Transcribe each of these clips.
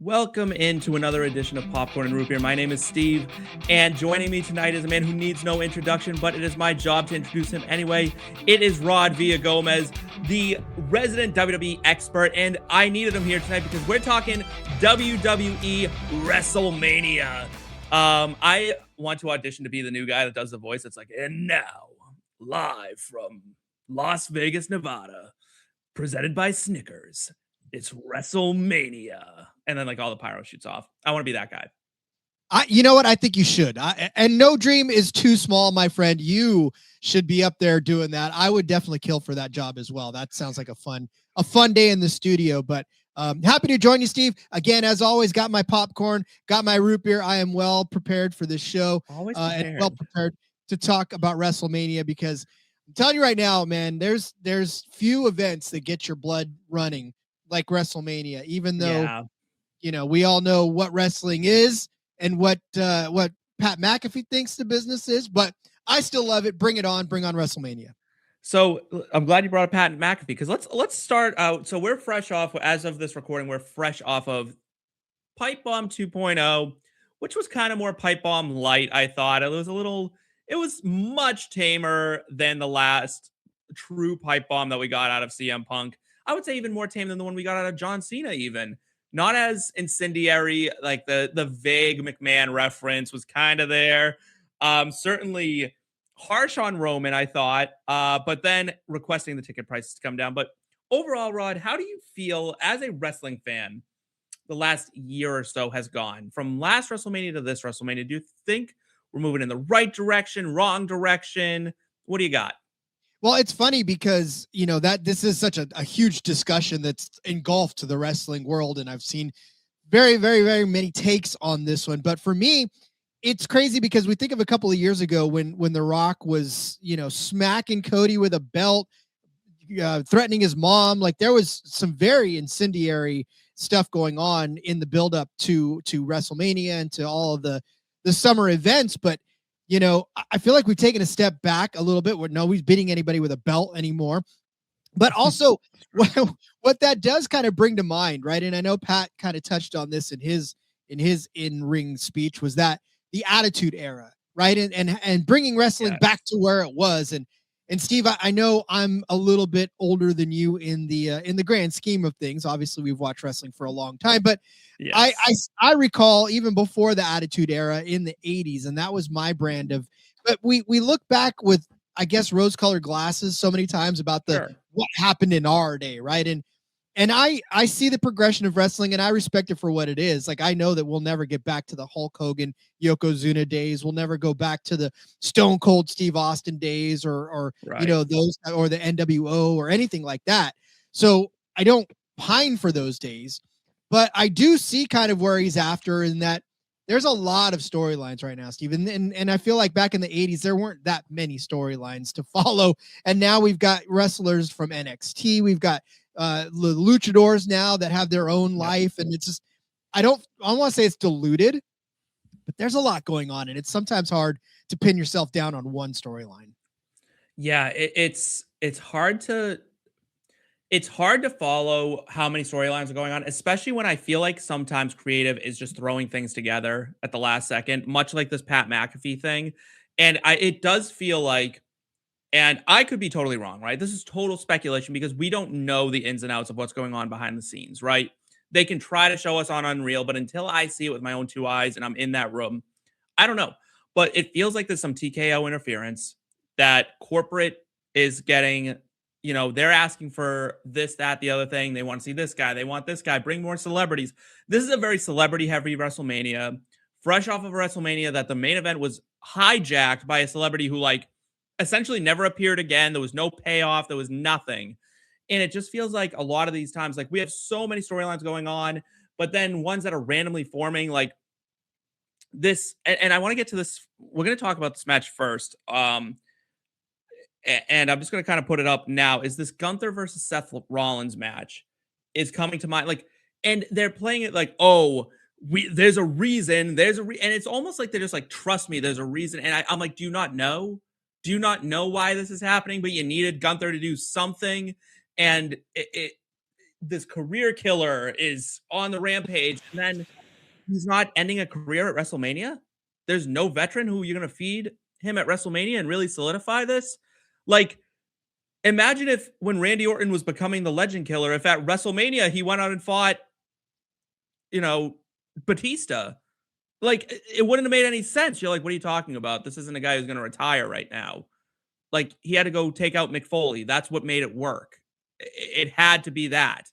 Welcome into another edition of Popcorn and Root Beer. My name is Steve, and joining me tonight is a man who needs no introduction, but it is my job to introduce him anyway. It is Rod Villagomez, the resident WWE expert, and I needed him here tonight because we're talking WWE WrestleMania. I want to audition to be the new guy that does the voice. It's like, and now, live from Las Vegas, Nevada, presented by Snickers. It's WrestleMania. And then like all the pyro shoots off. I want to be that guy. You know what? I think you should. And no dream is too small, my friend. You should be up there doing that. I would definitely kill for that job as well. That sounds like a fun day in the studio, but happy to join you, Steve. Again, as always, got my popcorn, got my root beer. I am well prepared for this show. Always and well prepared to talk about WrestleMania because I'm telling you right now, man, there's few events that get your blood running like WrestleMania, even though, you know, we all know what wrestling is and what Pat McAfee thinks the business is, but I still love it. Bring it on. Bring on WrestleMania. So I'm glad you brought up Pat McAfee because let's start out. So we're fresh off, as of this recording, we're fresh off of Pipe Bomb 2.0, which was kind of more Pipe Bomb light, I thought. It was much tamer than the last true Pipe Bomb that we got out of CM Punk. I would say even more tame than the one we got out of John Cena even. Not as incendiary, like the vague McMahon reference was kind of there. Certainly harsh on Roman, I thought, but then requesting the ticket prices to come down. But overall, Rod, how do you feel as a wrestling fan the last year or so has gone? From last WrestleMania to this WrestleMania, do you think we're moving in the right direction, wrong direction? What do you got? Well, it's funny because, you know, that this is such a huge discussion that's engulfed to the wrestling world. And I've seen very, very, very many takes on this one. But for me, it's crazy because we think of a couple of years ago when The Rock was, you know, smacking Cody with a belt, threatening his mom. Like there was some very incendiary stuff going on in the buildup to WrestleMania and to all of the summer events. But you know, I feel like we've taken a step back a little bit. We're nobody's beating anybody with a belt anymore. But also what that does kind of bring to mind, right? And I know Pat kind of touched on this in his in-ring speech, was that the Attitude Era, right? And bringing wrestling back to where it was. And Steve, I know I'm a little bit older than you in the grand scheme of things. Obviously, we've watched wrestling for a long time, but I recall even before the Attitude Era in the 80s, and that was my brand of. But we look back with, I guess, rose-colored glasses so many times about what happened in our day, right? And I see the progression of wrestling, and I respect it for what it is. Like I know that we'll never get back to the Hulk Hogan, Yokozuna days. We'll never go back to the Stone Cold Steve Austin days, or you know, those, or the NWO or anything like that. So I don't pine for those days, but I do see kind of where he's after, in that there's a lot of storylines right now, Steve. And I feel like back in the 80s, there weren't that many storylines to follow. And now we've got wrestlers from NXT. We've got the luchadors now that have their own life. And it's just, I don't want to say it's diluted, but there's a lot going on. And it's sometimes hard to pin yourself down on one storyline. Yeah, it's hard to follow how many storylines are going on, especially when I feel like sometimes creative is just throwing things together at the last second, much like this Pat McAfee thing. And it does feel like, and I could be totally wrong, right? This is total speculation because we don't know the ins and outs of what's going on behind the scenes, right? They can try to show us on Unreal, but until I see it with my own two eyes and I'm in that room, I don't know. But it feels like there's some TKO interference, that corporate is getting, you know, they're asking for this, that, the other thing. They want to see this guy. They want this guy. Bring more celebrities. This is a very celebrity-heavy WrestleMania, fresh off of a WrestleMania that the main event was hijacked by a celebrity who, like, essentially never appeared again. There was no payoff. There was nothing. And it just feels like a lot of these times, like, we have so many storylines going on, but then ones that are randomly forming, like this. And I want to get to this. We're going to talk about this match first. And I'm just going to kind of put it up now, is this Gunther versus Seth Rollins match is coming to mind. Like, and they're playing it like, oh, there's a reason. And it's almost like they're just like, trust me, there's a reason. And I'm like, do you not know? Do you not know why this is happening? But you needed Gunther to do something. And this career killer is on the rampage, and then he's not ending a career at WrestleMania? There's no veteran who you're gonna feed him at WrestleMania and really solidify this? Like, imagine if when Randy Orton was becoming the legend killer, if at WrestleMania he went out and fought, you know, Batista. Like, it wouldn't have made any sense. You're like, what are you talking about? This isn't a guy who's gonna retire right now. Like, he had to go take out Mick Foley. That's what made it work. It had to be that.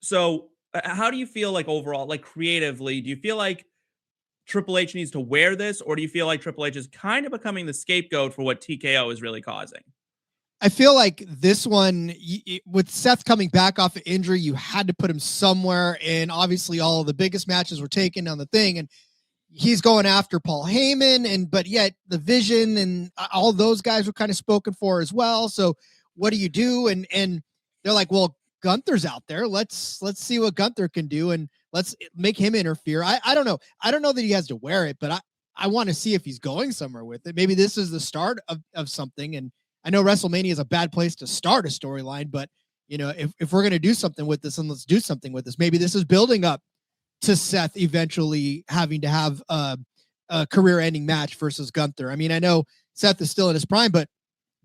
So, how do you feel like overall, like creatively? Do you feel like Triple H needs to wear this, or do you feel like Triple H is kind of becoming the scapegoat for what TKO is really causing? I feel like this one, with Seth coming back off of injury, you had to put him somewhere. And obviously, all of the biggest matches were taken on the thing. And he's going after Paul Heyman, but yet the Vision and all those guys were kind of spoken for as well. So what do you do? And they're like, well, Gunther's out there. Let's see what Gunther can do, and let's make him interfere. I don't know. I don't know that he has to wear it, but I want to see if he's going somewhere with it. Maybe this is the start of something. And I know WrestleMania is a bad place to start a storyline, but if we're going to do something with this, and let's do something with this, maybe this is building up to Seth eventually having to have a career-ending match versus Gunther. I mean, I know Seth is still in his prime, but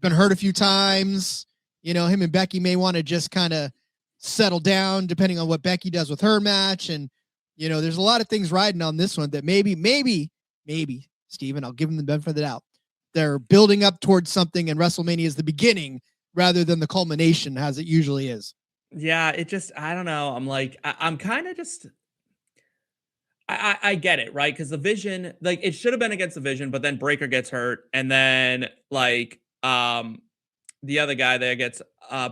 been hurt a few times. Him and Becky may want to just kind of settle down depending on what Becky does with her match. And, there's a lot of things riding on this one that maybe, Steven, I'll give him the benefit of the doubt. They're building up towards something, and WrestleMania is the beginning rather than the culmination as it usually is. Yeah, I don't know. I'm like, I'm kind of just, I get it, right? Because the Vision, like, it should have been against the Vision, but then Breaker gets hurt, and then like the other guy there gets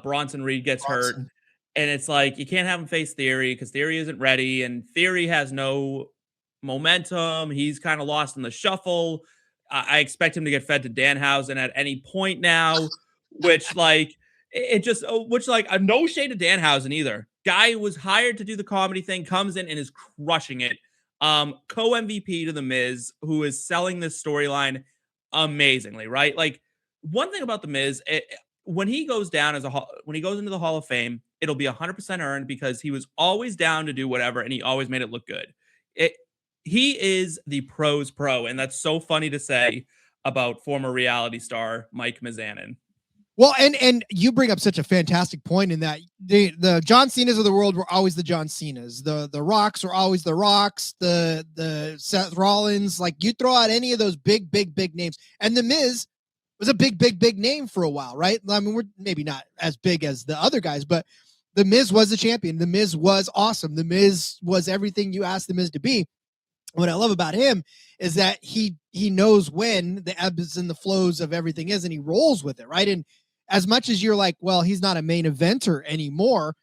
Bronson Reed gets hurt, and it's like you can't have him face Theory because Theory isn't ready, and Theory has no momentum. He's kind of lost in the shuffle. I expect him to get fed to Danhausen at any point now, which like no shade to Danhausen either. Guy who was hired to do the comedy thing comes in and is crushing it. Co-MVP to The Miz, who is selling this storyline amazingly, right? Like, one thing about The Miz, when he goes down when he goes into the Hall of Fame, it'll be 100% earned because he was always down to do whatever, and he always made it look good. He is the pros pro, and that's so funny to say about former reality star Mike Mizanin. Well, and you bring up such a fantastic point in that the John Cenas of the world were always the John Cenas. The Rocks were always the Rocks. The Seth Rollins, like, you throw out any of those big names, and The Miz was a big name for a while, right? I mean, we're maybe not as big as the other guys, but The Miz was the champion. The Miz was awesome. The Miz was everything you asked The Miz to be. What I love about him is that he knows when the ebbs and the flows of everything is, and he rolls with it, right? And as much as you're like, well, he's not a main eventer anymore,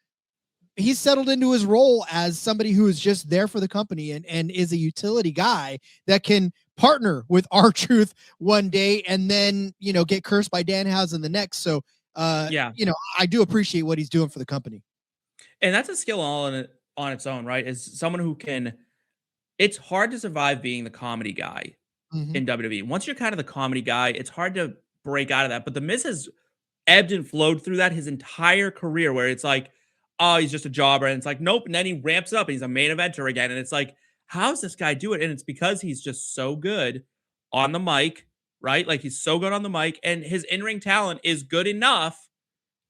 he's settled into his role as somebody who is just there for the company and is a utility guy that can partner with R-Truth one day and then, get cursed by Danhausen the next. So, I do appreciate what he's doing for the company. And that's a skill on its own, right? Is someone who can. It's hard to survive being the comedy guy in WWE. Once you're kind of the comedy guy, it's hard to break out of that. But The Miz has ebbed and flowed through that his entire career, where it's like, oh, he's just a jobber. And it's like, nope. And then he ramps up and he's a main eventer again. And it's like, how's this guy do it? And it's because he's just so good on the mic, right? Like, he's so good on the mic, and his in-ring talent is good enough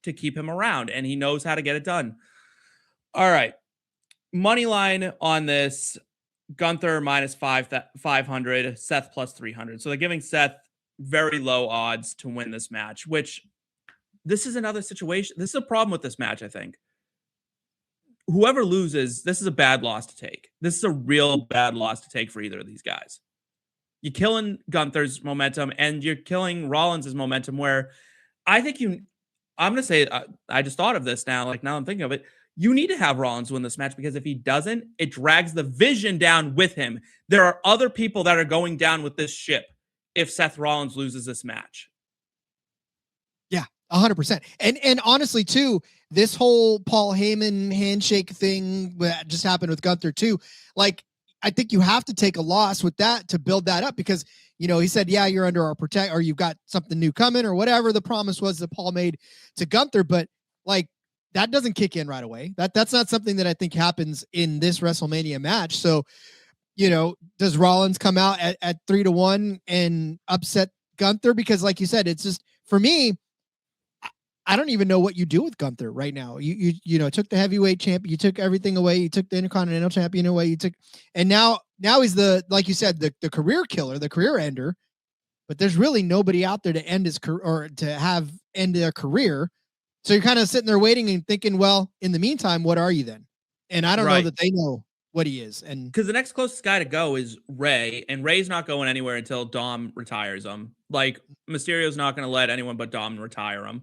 to keep him around, and he knows how to get it done. All right. Money line on this. Gunther minus 500, Seth plus 300. So they're giving Seth very low odds to win this match, which this is another situation. This is a problem with this match, I think. Whoever loses, this is a bad loss to take. This is a real bad loss to take for either of these guys. You're killing Gunther's momentum, and you're killing Rollins' momentum, where I think I'm going to say, I just thought of this now, like, now I'm thinking of it. You need to have Rollins win this match, because if he doesn't, it drags the Vision down with him. There are other people that are going down with this ship if Seth Rollins loses this match. Yeah, 100%. And honestly, too, this whole Paul Heyman handshake thing that just happened with Gunther, too, like, I think you have to take a loss with that to build that up, because, he said, yeah, you're under our protect, or you've got something new coming, or whatever the promise was that Paul made to Gunther. But, like, that doesn't kick in right away. That's not something that I think happens in this WrestleMania match. So, does Rollins come out at 3-1 and upset Gunther? Because like you said, it's just, for me, I don't even know what you do with Gunther right now. You took the heavyweight champ, you took everything away, you took the Intercontinental champion away, and now he's like you said, the career killer, the career ender. But there's really nobody out there to end his career or to have end their career. So you're kind of sitting there waiting and thinking, well, in the meantime, what are you then? And I don't know that they know what he is. And because the next closest guy to go is Ray, and Ray's not going anywhere until Dom retires him. Like, Mysterio's not going to let anyone but Dom retire him.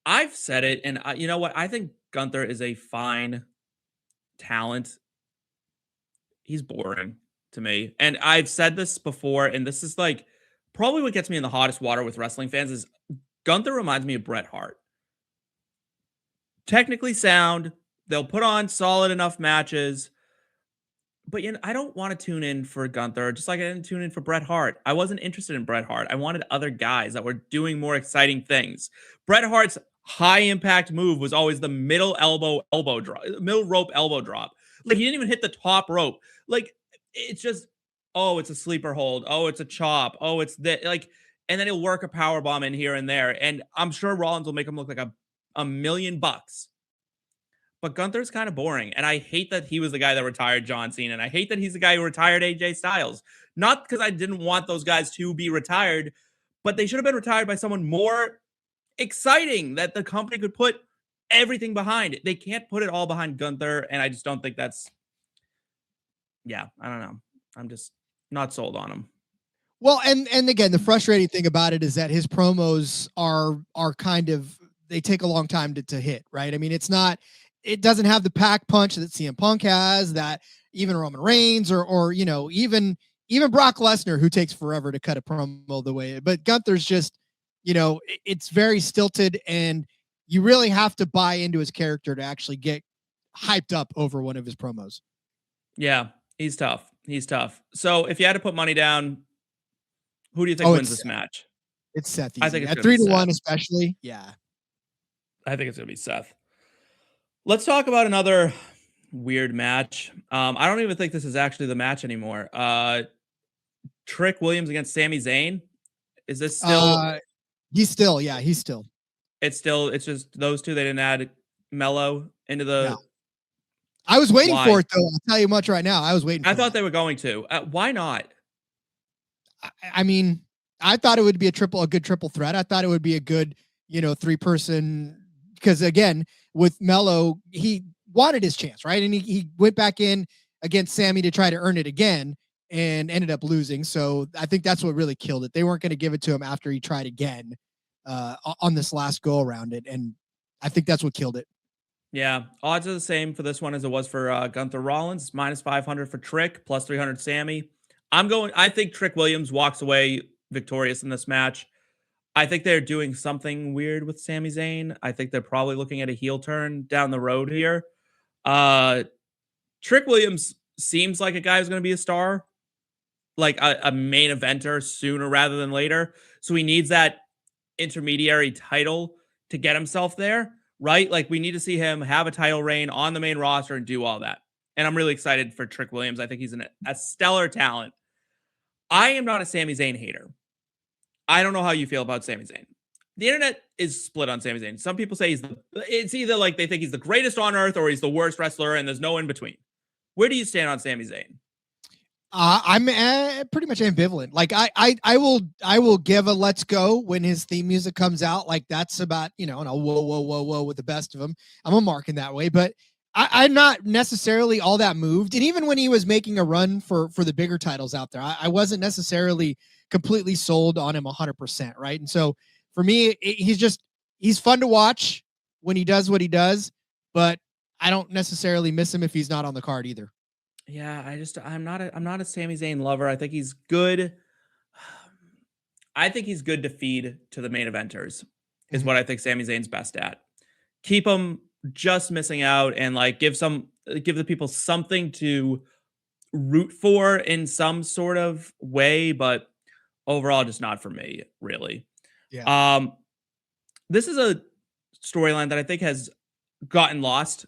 I've said it, and you know what? I think Gunther is a fine talent. He's boring to me. And I've said this before, and this is like probably what gets me in the hottest water with wrestling fans is Gunther reminds me of Bret Hart. Technically sound, they'll put on solid enough matches, but I don't want to tune in for Gunther, just like I didn't tune in for Bret Hart. I wasn't interested in Bret Hart. I wanted other guys that were doing more exciting things. Bret Hart's high impact move was always the middle rope elbow drop. Like, he didn't even hit the top rope. Like, it's just, oh, it's a sleeper hold. Oh, it's a chop. Oh, it's that. Like, and then he'll work a power bomb in here and there. And I'm sure Rollins will make him look like a $1,000,000. But Gunther's kind of boring. And I hate that he was the guy that retired John Cena. And I hate that he's the guy who retired AJ Styles. Not because I didn't want those guys to be retired, but they should have been retired by someone more exciting that the company could put everything behind. They can't put it all behind Gunther. And I just don't think that's, I don't know. I'm just not sold on him. Well, and again, the frustrating thing about it is that his promos are kind of, they take a long time to hit, right? I mean, it doesn't have the pack punch that CM Punk has, that even Roman Reigns or even Brock Lesnar, who takes forever to cut a promo the way, but Gunther's just, it's very stilted, and you really have to buy into his character to actually get hyped up over one of his promos. Yeah, he's tough. So if you had to put money down, who do you think wins this match? It's Seth. I think it's at 3-1, especially. Yeah. I think it's going to be Seth. Let's talk about another weird match. I don't even think this is actually the match anymore. Trick Williams against Sami Zayn. Is this still? He's still. It's just those two. They didn't add Mello into the. No. I was waiting for it, though. I'll tell you much right now. I was waiting. I thought they were going to. Why not? I mean, I thought it would be a good triple threat. I thought it would be a good, 3-person, because again, with Mello, he wanted his chance, right? And he went back in against Sami to try to earn it again and ended up losing. So I think that's what really killed it. They weren't going to give it to him after he tried again on this last go around it. And I think that's what killed it. Yeah, odds are the same for this one as it was for Gunther Rollins. Minus 500 for Trick, plus 300 Sami. I think Trick Williams walks away victorious in this match. I think they're doing something weird with Sami Zayn. I think they're probably looking at a heel turn down the road here. Trick Williams seems like a guy who's going to be a star, like a main eventer sooner rather than later. So he needs that intermediary title to get himself there, right? Like, we need to see him have a title reign on the main roster and do all that. And I'm really excited for Trick Williams. I think he's a stellar talent. I am not a Sami Zayn hater. I don't know how you feel about Sami Zayn. The internet is split on Sami Zayn. Some people say it's either like they think he's the greatest on earth or he's the worst wrestler, and there's no in between. Where do you stand on Sami Zayn? I'm pretty much ambivalent. Like, I will give a let's go when his theme music comes out. Like, that's about, and I'll whoa with the best of them. I'm a mark in that way, but I'm not necessarily all that moved. And even when he was making a run for the bigger titles out there, I wasn't necessarily completely sold on him 100%. Right. And so for me, he's fun to watch when he does what he does, but I don't necessarily miss him if he's not on the card either. Yeah, I'm not a Sami Zayn lover. I think he's good. I think he's good to feed to the main eventers is what I think Sami Zayn's best at. Keep him just missing out and like give the people something to root for in some sort of way, but overall just not for me, really. Yeah. This is a storyline that I think has gotten lost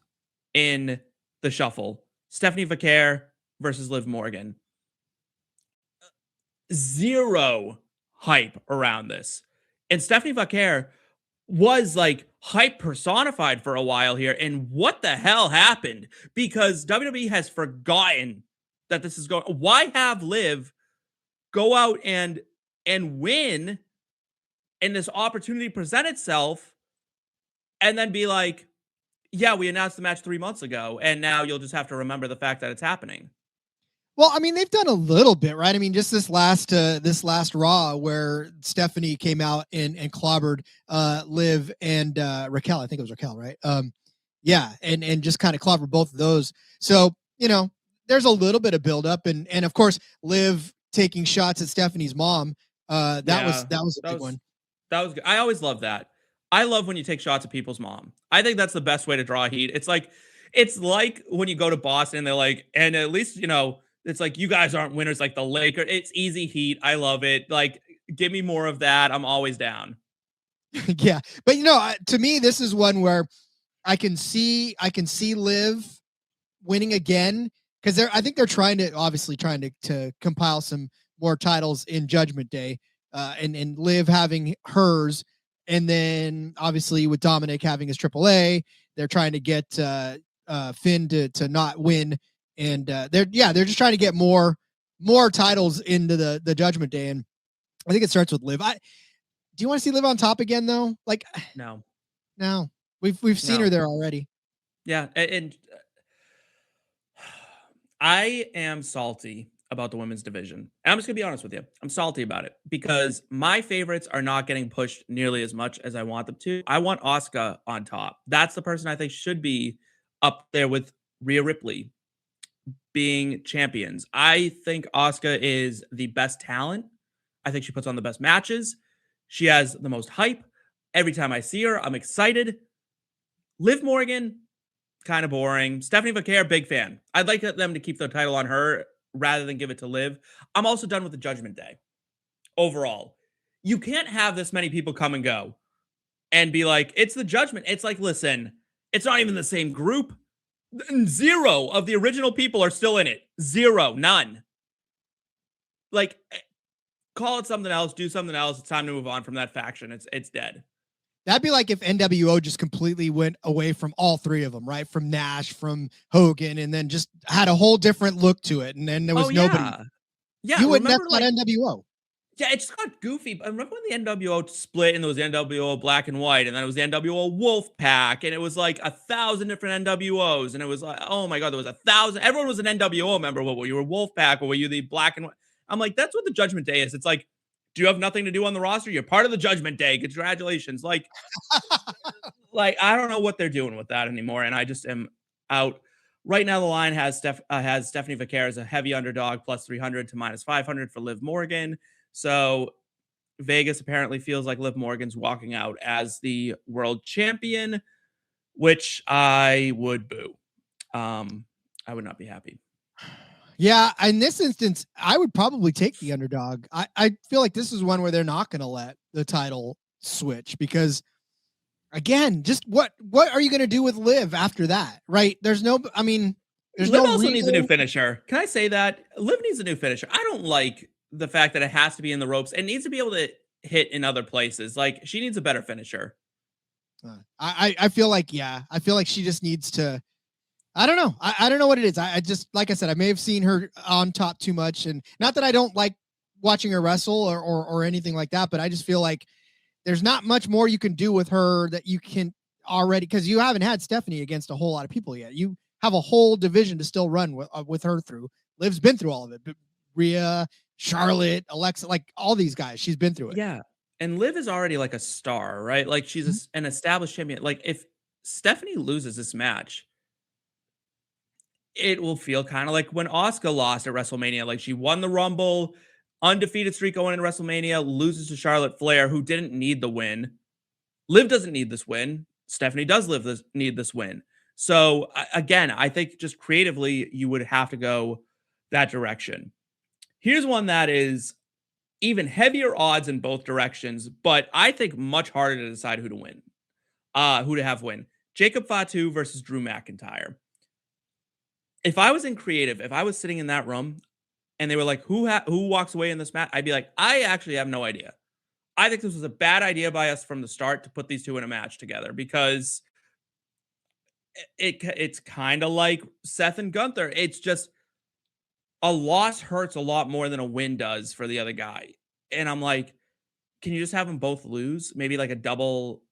in the shuffle. Stephanie Vaquer versus Liv Morgan. Zero hype around this. And Stephanie Vaquer was like hype personified for a while here. And what the hell happened? Because WWE has forgotten that this is going. Why have Liv go out and win and this opportunity present itself and then be like, yeah, we announced the match 3 months ago, and now you'll just have to remember the fact that it's happening. Well, I mean, they've done a little bit, right? I mean, just this last Raw where Stephanie came out and clobbered Liv and Raquel. I think it was Raquel, right? Yeah, and just kind of clobbered both of those. So, you know, there's a little bit of buildup, and of course, Liv taking shots at Stephanie's mom. That was a big one. That was good. I always love that. I love when you take shots at people's mom. I think that's the best way to draw heat. It's like when you go to Boston, they're like, and at least, you know, it's like, you guys aren't winners like the Lakers. It's easy heat. I love it. Like, give me more of that. I'm always down. Yeah. But, you know, to me, this is one where I can see Liv winning again, because I think they're trying to compile some more titles in Judgment Day, and Liv having hers. And then obviously with Dominik having his AAA, they're trying to get Finn to not win. And they're just trying to get more titles into the Judgment Day. And I think it starts with Liv. Do you want to see Liv on top again though? Like, no, we've seen her there already. Yeah. And I am salty about the women's division. And I'm just gonna be honest with you. I'm salty about it because my favorites are not getting pushed nearly as much as I want them to. I want Asuka on top. That's the person I think should be up there with Rhea Ripley being champions. I think Asuka is the best talent. I think she puts on the best matches. She has the most hype. Every time I see her, I'm excited. Liv Morgan, kind of boring. Stephanie Vaquer, big fan. I'd like them to keep the title on her rather than give it to Liv. I'm also done with the Judgment Day. Overall, you can't have this many people come and go and be like, it's the Judgment. It's like, listen, it's not even the same group. 0 of the original people are still in it. 0, none. Like, call it something else, do something else. It's time to move on from that faction. It's dead. That'd be like if NWO just completely went away from all 3 of them, right? From Nash, from Hogan, and then just had a whole different look to it. And then there was nobody. Yeah. You wouldn't have thought NWO. Yeah, it just got goofy. But remember when the NWO split and there was the NWO Black and White, and then it was the NWO Wolf Pack, and it was like 1,000 different NWOs, and it was like, oh my God, there was 1,000. Everyone was an NWO member. What were you, a Wolf Pack, or were you the Black and White? I'm like, that's what the Judgment Day is. It's like, do you have nothing to do on the roster? You're part of the Judgment Day. Congratulations. Like, I don't know what they're doing with that anymore, and I just am out. Right now, the line has Stephanie Vaquer as a heavy underdog, plus 300 to minus 500 for Liv Morgan. So Vegas apparently feels like Liv Morgan's walking out as the world champion, which I would boo. I would not be happy. Yeah, in this instance, I would probably take the underdog. I feel like this is one where they're not going to let the title switch because, again, just what are you going to do with Liv after that, right? There's no Liv also needs a new finisher. Can I say that? Liv needs a new finisher. I don't like the fact that it has to be in the ropes. It needs to be able to hit in other places. Like, she needs a better finisher. I feel like, I feel like she just needs to. I don't know. I don't know what it is. I just, like I said, I may have seen her on top too much, and not that I don't like watching her wrestle or anything like that, but I just feel like there's not much more you can do with her that you can already, because you haven't had Stephanie against a whole lot of people yet. You have a whole division to still run with her through. Liv's been through all of it. But Rhea, Charlotte, Alexa, like all these guys, she's been through it. Yeah. And Liv is already like a star, right? Like, she's an established champion. Like, if Stephanie loses this match, it will feel kind of like when Asuka lost at WrestleMania. Like, she won the Rumble, undefeated streak going into WrestleMania, loses to Charlotte Flair, who didn't need the win. Liv doesn't need this win. Stephanie does need this win. So, again, I think just creatively, you would have to go that direction. Here's one that is even heavier odds in both directions, but I think much harder to decide who to win, who to have win. Jacob Fatu versus Drew McIntyre. If I was in creative, if I was sitting in that room and they were like, who walks away in this match? I'd be like, I actually have no idea. I think this was a bad idea by us from the start to put these two in a match together because it's kind of like Seth and Gunther. It's just a loss hurts a lot more than a win does for the other guy. And I'm like, can you just have them both lose? Maybe like a double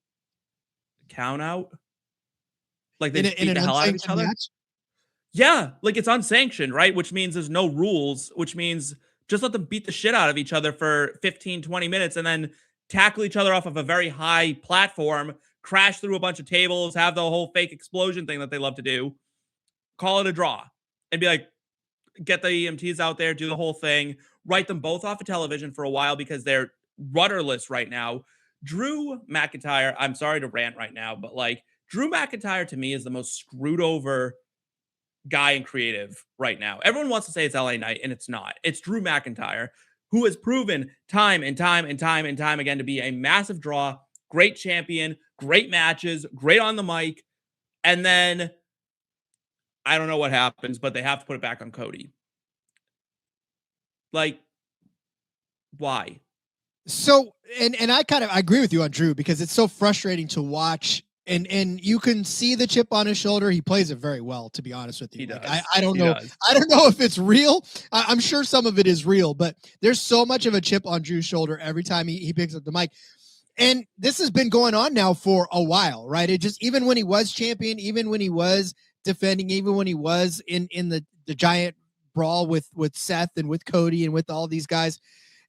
count out? Like they just in beat an the hell out of each unsanctioned other? match. Yeah, like it's unsanctioned, right? Which means there's no rules, which means just let them beat the shit out of each other for 15, 20 minutes and then tackle each other off of a very high platform, crash through a bunch of tables, have the whole fake explosion thing that they love to do, call it a draw, and be like, get the EMTs out there, do the whole thing, write them both off of television for a while because they're rudderless right now. Drew McIntyre, I'm sorry to rant right now, but like Drew McIntyre to me is the most screwed over guy in creative right now. Everyone wants to say it's LA Knight, and it's not. It's Drew McIntyre, who has proven time and time and time and time again to be a massive draw, great champion, great matches, great on the mic. And then I don't know what happens, but they have to put it back on Cody. Like, why? So, and I agree with you on Drew because it's so frustrating to watch. And you can see the chip on his shoulder. He plays it very well, to be honest with you. He Like, does. I don't He know. does. I don't know if it's real. I'm sure some of it is real, but there's so much of a chip on Drew's shoulder every time he picks up the mic. And this has been going on now for a while, right? It just, even when he was champion, even when he was defending, even when he was in the giant brawl with Seth and with Cody and with all these guys,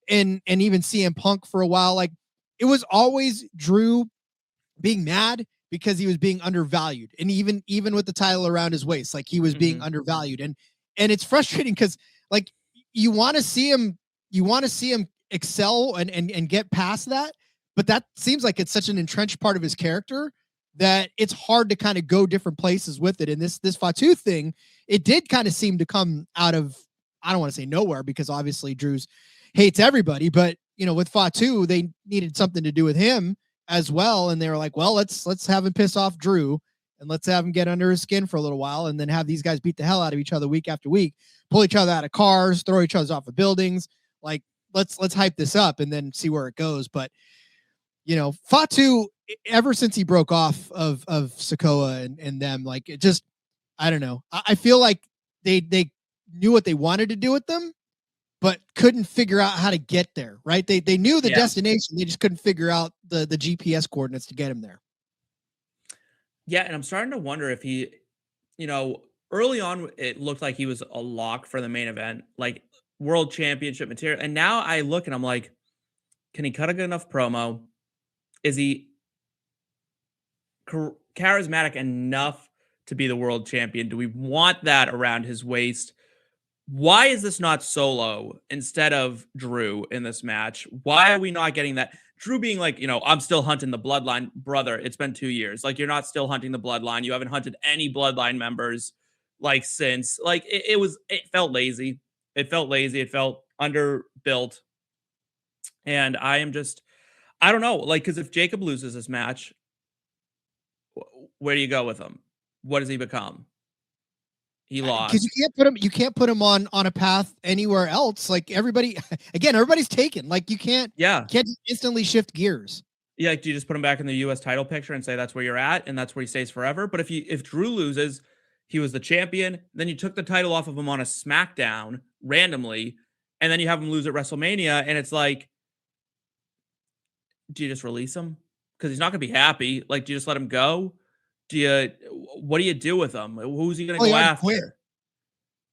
and even CM Punk for a while, like it was always Drew being mad because he was being undervalued, and even with the title around his waist, like he was being undervalued, and it's frustrating because like you want to see him excel and get past that, but that seems like it's such an entrenched part of his character that it's hard to kind of go different places with it. And this Fatu thing, it did kind of seem to come out of, I don't want to say nowhere because obviously Drew's hates everybody, but you know, with Fatu, they needed something to do with him as well. And they were like, well, let's have him piss off Drew and let's have him get under his skin for a little while and then have these guys beat the hell out of each other week after week, pull each other out of cars, throw each other off of buildings. Like, let's hype this up and then see where it goes. But you know, Fatu, ever since he broke off of Sikoa and them, like it just, I don't know. I feel like they knew what they wanted to do with them, but couldn't figure out how to get there, right? They knew the destination. They just couldn't figure out the GPS coordinates to get him there. Yeah, and I'm starting to wonder if he, you know, early on it looked like he was a lock for the main event, like world championship material. And now I look and I'm like, can he cut a good enough promo? Is he charismatic enough to be the world champion? Do we want that around his waist? Why is this not Solo instead of Drew in this match? Why are we not getting that? Drew being like, you know, I'm still hunting the bloodline. Brother, it's been 2 years. Like, you're not still hunting the bloodline. You haven't hunted any bloodline members, like, since. Like, it felt lazy. It felt lazy. It felt underbuilt. And I don't know. Like, because if Jacob loses this match, where do you go with him? What does he become? He lost. Because you can't put him on a path anywhere else. Like everybody's taken. Like you can't just instantly shift gears. Yeah, like, do you just put him back in the US title picture and say that's where you're at and that's where he stays forever? But if Drew loses, he was the champion, then you took the title off of him on a SmackDown randomly, and then you have him lose at WrestleMania, and it's like, do you just release him? Because he's not gonna be happy. Like, do you just let him go? What do you do with him? Who's he gonna go after? Quit.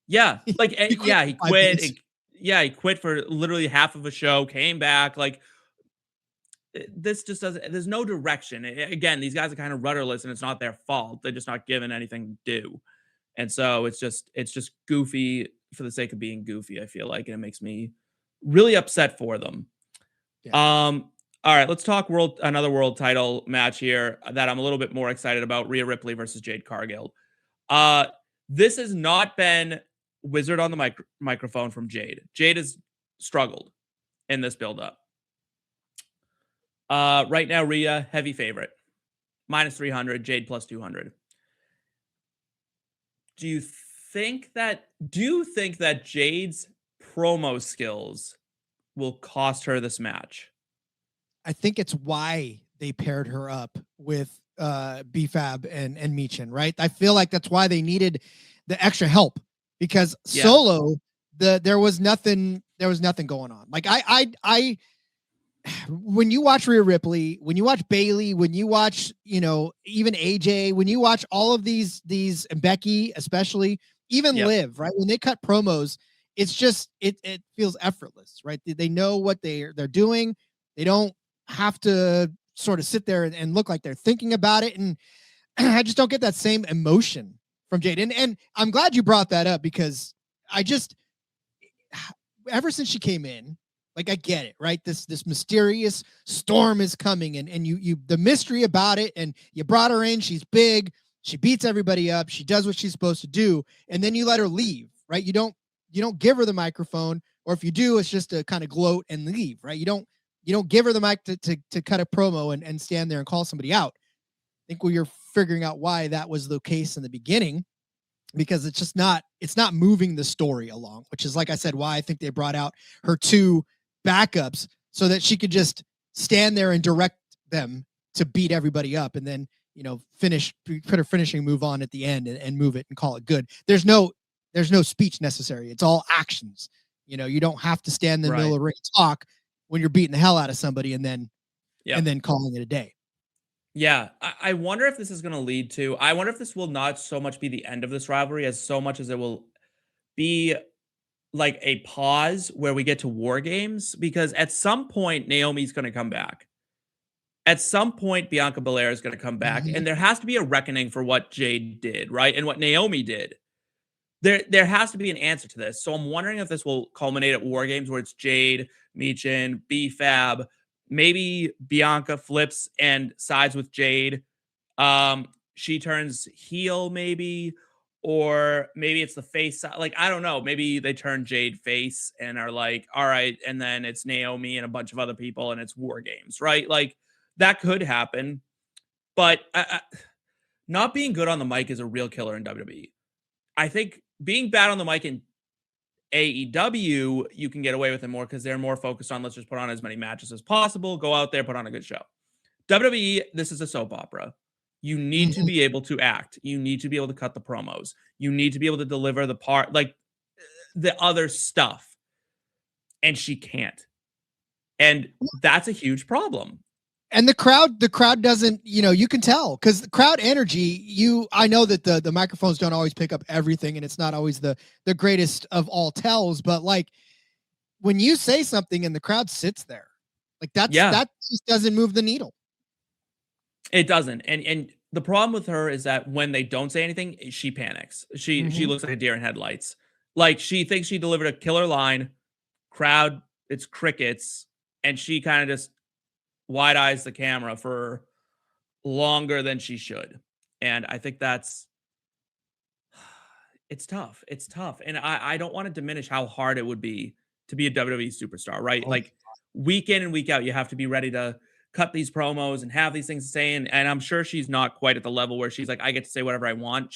Yeah, like he quit. He quit for literally half of a show, came back. Like, this just doesn't. There's no direction. Again, these guys are kind of rudderless, and it's not their fault. They're just not given anything to do, and so it's just goofy for the sake of being goofy. I feel like, and it makes me really upset for them. Yeah. All right, let's talk another world title match here that I'm a little bit more excited about. Rhea Ripley versus Jade Cargill. This has not been wizard on the microphone from Jade. Jade has struggled in this build-up. Right now, Rhea, heavy favorite. minus 300, Jade plus 200. Do you think that Jade's promo skills will cost her this match? I think it's why they paired her up with BFAB and Michin, right? I feel like that's why they needed the extra help, because solo there was nothing going on. Like I when you watch Rhea Ripley, when you watch Bailey, when you watch, even AJ, when you watch all of these and Becky, especially, even Liv, right? When they cut promos, it's just it feels effortless, right? They know what they're doing. They don't have to sort of sit there and look like they're thinking about it. And I just don't get that same emotion from Jade. And I'm glad you brought that up, because ever since she came in, like, I get it, right? This mysterious storm is coming, and you the mystery about it, and you brought her in. She's big. She beats everybody up. She does what she's supposed to do, and then you let her leave, right? You don't give her the microphone, or if you do, it's just to kind of gloat and leave, right? You don't give her the mic to cut a promo and stand there and call somebody out. I think you're figuring out why that was the case in the beginning, because it's not moving the story along, which is, like I said, why I think they brought out her two backups, so that she could just stand there and direct them to beat everybody up, and then, put her finishing move on at the end and move it and call it good. There's no speech necessary. It's all actions. You don't have to stand in the middle of the ring and talk when you're beating the hell out of somebody and then calling it a day. Yeah, I wonder if this is going to lead to, I wonder if this will not so much be the end of this rivalry as so much as it will be like a pause where we get to War Games, because at some point Naomi's going to come back. At some point Bianca Belair is going to come back, and there has to be a reckoning for what Jade did, right? And what Naomi did. There has to be an answer to this. So I'm wondering if this will culminate at War Games, where it's Jade, Michin, B-Fab, maybe Bianca flips and sides with Jade. She turns heel, maybe, or maybe it's the face side. Like, I don't know. Maybe they turn Jade face and are like, all right, and then it's Naomi and a bunch of other people, and it's War Games, right? Like, that could happen. But not being good on the mic is a real killer in WWE. I think being bad on the mic in AEW, you can get away with it more, because they're more focused on, let's just put on as many matches as possible, go out there, put on a good show. WWE, this is a soap opera. You need to be able to act. You need to be able to cut the promos. You need to be able to deliver the part, like the other stuff. And she can't. And that's a huge problem. And the crowd doesn't, you can tell, because the crowd energy, I know that the microphones don't always pick up everything, and it's not always the greatest of all tells, but like, when you say something and the crowd sits there, like, that just doesn't move the needle. It doesn't. And the problem with her is that when they don't say anything, she panics. She looks like a deer in headlights. Like, she thinks she delivered a killer line, crowd, it's crickets, and she kind of just wide eyes the camera for longer than she should. And I think it's tough. It's tough. And I don't want to diminish how hard it would be to be a WWE superstar, right? Like, week in and week out, you have to be ready to cut these promos and have these things to say. And I'm sure she's not quite at the level where she's like, I get to say whatever I want.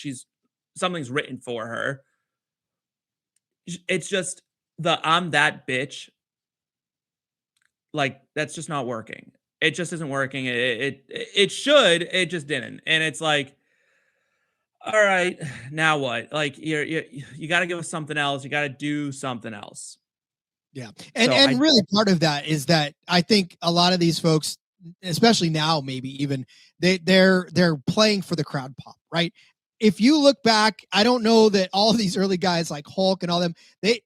Something's written for her. It's just I'm that bitch. Like, that's just not working. It just isn't working. It should. It just didn't. And it's like, all right, now what? Like, you got to give us something else. You got to do something else. Yeah. And really, part of that is that I think a lot of these folks, especially now, maybe even they're playing for the crowd pop, right? If you look back, I don't know that all of these early guys like Hulk and all them, they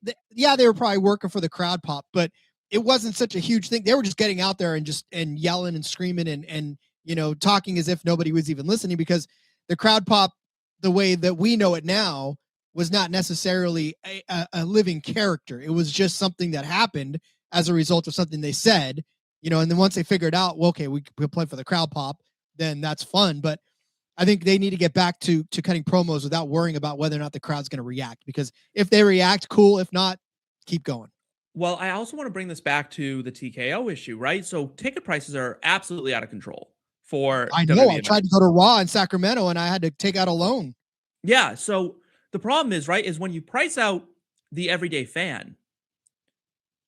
were probably working for the crowd pop, but it wasn't such a huge thing. They were just getting out there and yelling and screaming and talking as if nobody was even listening, because the crowd pop, the way that we know it now, was not necessarily a living character. It was just something that happened as a result of something they said, and then once they figured out, well, okay, we'll play for the crowd pop, then that's fun. But I think they need to get back to cutting promos without worrying about whether or not the crowd's going to react, because if they react, cool. If not, keep going. Well, I also want to bring this back to the TKO issue, right? So ticket prices are absolutely out of control for I know. WWE I tried to events. go to Raw in Sacramento and I had to take out a loan. Yeah. So the problem is, right, is when you price out the everyday fan,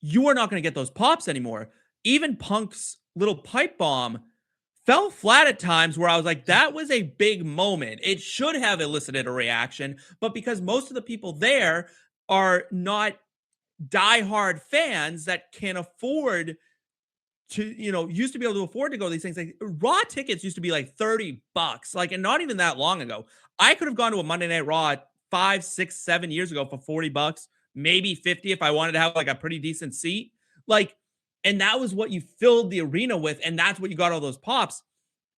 you are not going to get those pops anymore. Even Punk's little pipe bomb fell flat at times where I was like, that was a big moment. It should have elicited a reaction, but because most of the people there are not diehard fans that can afford to, used to be able to afford to go to these things. Like Raw tickets used to be like $30, like, and not even that long ago. I could have gone to a Monday Night Raw 5, 6, 7 years ago for $40, maybe 50 if I wanted to have like a pretty decent seat. Like, and that was what you filled the arena with, and that's what you got all those pops.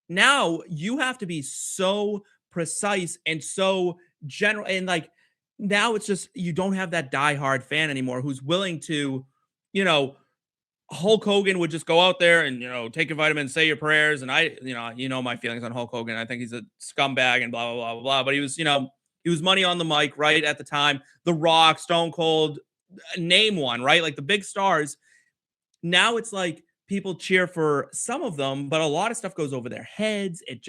Now you have to be so precise and so general, and like now it's just you don't have that diehard fan anymore who's willing to, you know, Hulk Hogan would just go out there and, take your vitamins, say your prayers. And my feelings on Hulk Hogan. I think he's a scumbag and blah, blah, blah, blah, blah. But he was, he was money on the mic, right? At the time, The Rock, Stone Cold, name one, right? Like the big stars. Now it's like people cheer for some of them, but a lot of stuff goes over their heads. It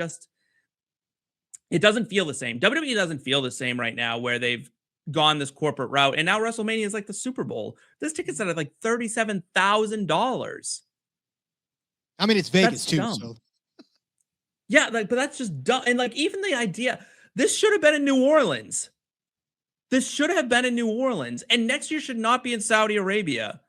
doesn't feel the same. WWE doesn't feel the same right now where they've gone this corporate route. And now WrestleMania is like the Super Bowl. This ticket's at like $37,000. I mean, it's Vegas That's too. dumb. So Yeah, like, but that's just dumb. And like, even the idea, this should have been in New Orleans. This should have been in New Orleans. And next year should not be in Saudi Arabia.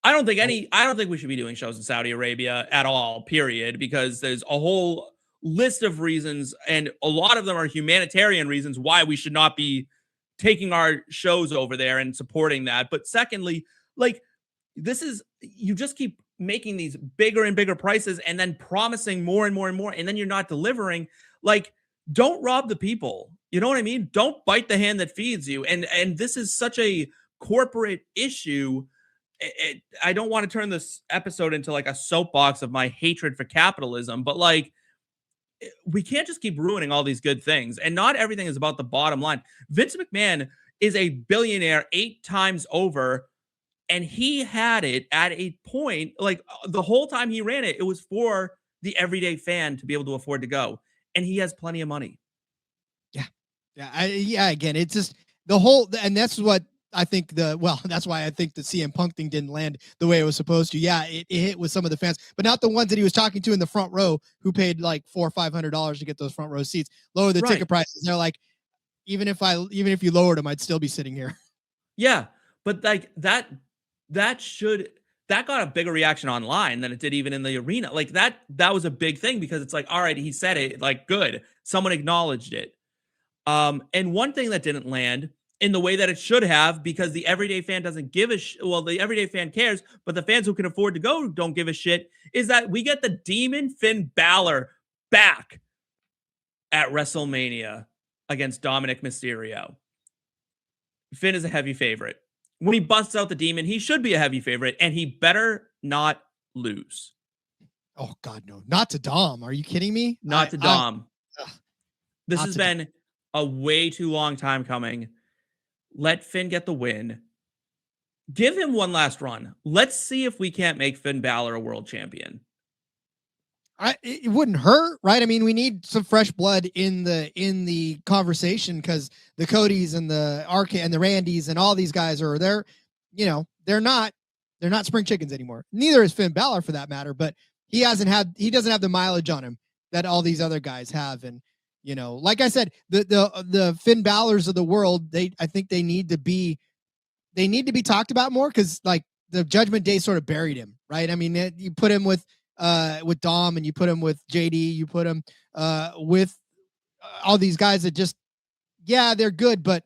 I don't think we should be doing shows in Saudi Arabia at all, period, because there's a whole list of reasons, and a lot of them are humanitarian reasons why we should not be taking our shows over there and supporting that. But secondly, like, you just keep making these bigger and bigger prices and then promising more and more and more, and then you're not delivering. Like, don't rob the people. You know what I mean? Don't bite the hand that feeds you. And this is such a corporate issue. I don't want to turn this episode into like a soapbox of my hatred for capitalism, but like, we can't just keep ruining all these good things. And not everything is about the bottom line. Vince McMahon is a billionaire 8 times over, and he had it at a point, like the whole time he ran it, it was for the everyday fan to be able to afford to go. And he has plenty of money. Yeah. Yeah. Again, it's just the whole, and that's what I think that's why I think the CM Punk thing didn't land the way it was supposed to. Yeah, it hit with some of the fans, but not the ones that he was talking to in the front row who paid like $400 or $500 to get those front row seats. Lower the ticket prices. They're like, even if you lowered them, I'd still be sitting here. Yeah, but like that got a bigger reaction online than it did even in the arena. Like that was a big thing because it's like, all right, he said it, like, good. Someone acknowledged it. And one thing that didn't land in the way that it should have, because the everyday fan doesn't give a well, the everyday fan cares, but the fans who can afford to go don't give a shit, is that we get the Demon Finn Balor back at WrestleMania against Dominik Mysterio. Finn is a heavy favorite. When he busts out the demon, he should be a heavy favorite, and he better not lose. Oh, God, no. Not to Dom. Are you kidding me? Not to Dom. This has been a way too long time coming. Let Finn get the win. Give him one last run. Let's see if we can't make Finn Balor a world champion. It wouldn't hurt, right? I mean, we need some fresh blood in the conversation, because the Codys and the RK and the Randys and all these guys are they're not spring chickens anymore. Neither is Finn Balor, for that matter, but he doesn't have the mileage on him that all these other guys have. And like I said, the Finn Balors of the world, I think they need to be talked about more, because like the Judgment Day sort of buried him, right? I mean, you put him with Dom, and you put him with JD, you put him with all these guys that just, yeah, they're good, but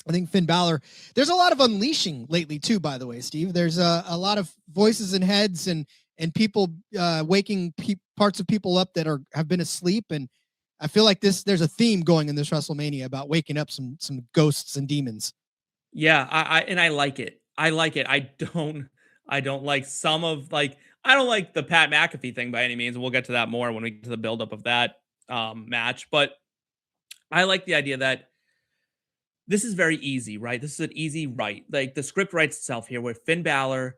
I think Finn Balor, there's a lot of unleashing lately too, by the way, Steve. There's a lot of voices and heads and people waking parts of people up that have been asleep, and I feel like there's a theme going in this WrestleMania about waking up some ghosts and demons. Yeah, I like it. I like it. I don't like some of, like, I don't like the Pat McAfee thing by any means, and we'll get to that more when we get to the buildup of that match. But I like the idea that this is very easy, right? This is an easy write. Like, the script writes itself here, where Finn Balor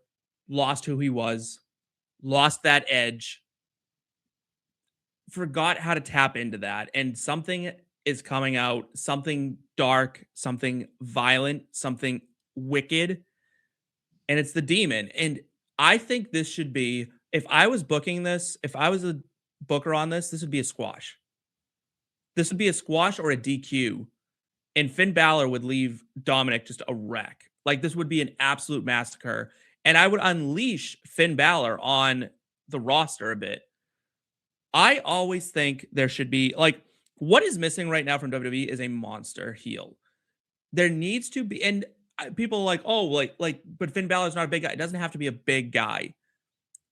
lost who he was, lost that edge. forgot how to tap into that. And something is coming out, something dark, something violent, something wicked, and it's the demon. And I think this should be, if I was booking this, if I was a booker on this would be a squash. This would be a squash or a DQ. And Finn Balor would leave Dominik just a wreck. Like, this would be an absolute massacre. And I would unleash Finn Balor on the roster a bit. I always think there should be, like, what is missing right now from WWE is a monster heel. There needs to be, and people are like, oh, but Finn Balor's not a big guy. It doesn't have to be a big guy.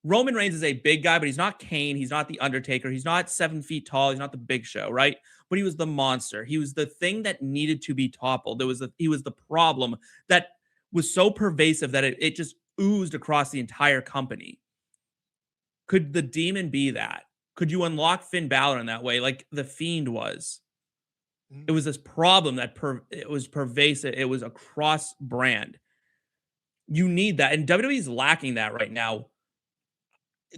Roman Reigns is a big guy, but he's not Kane. He's not the Undertaker. He's not 7 feet tall. He's not the Big Show, right? But he was the monster. He was the thing that needed to be toppled. He was the problem that was so pervasive that it just oozed across the entire company. Could the demon be that? Could you unlock Finn Balor in that way, like the Fiend was? It was this problem that it was pervasive. It was across brand. You need that, and WWE is lacking that right now.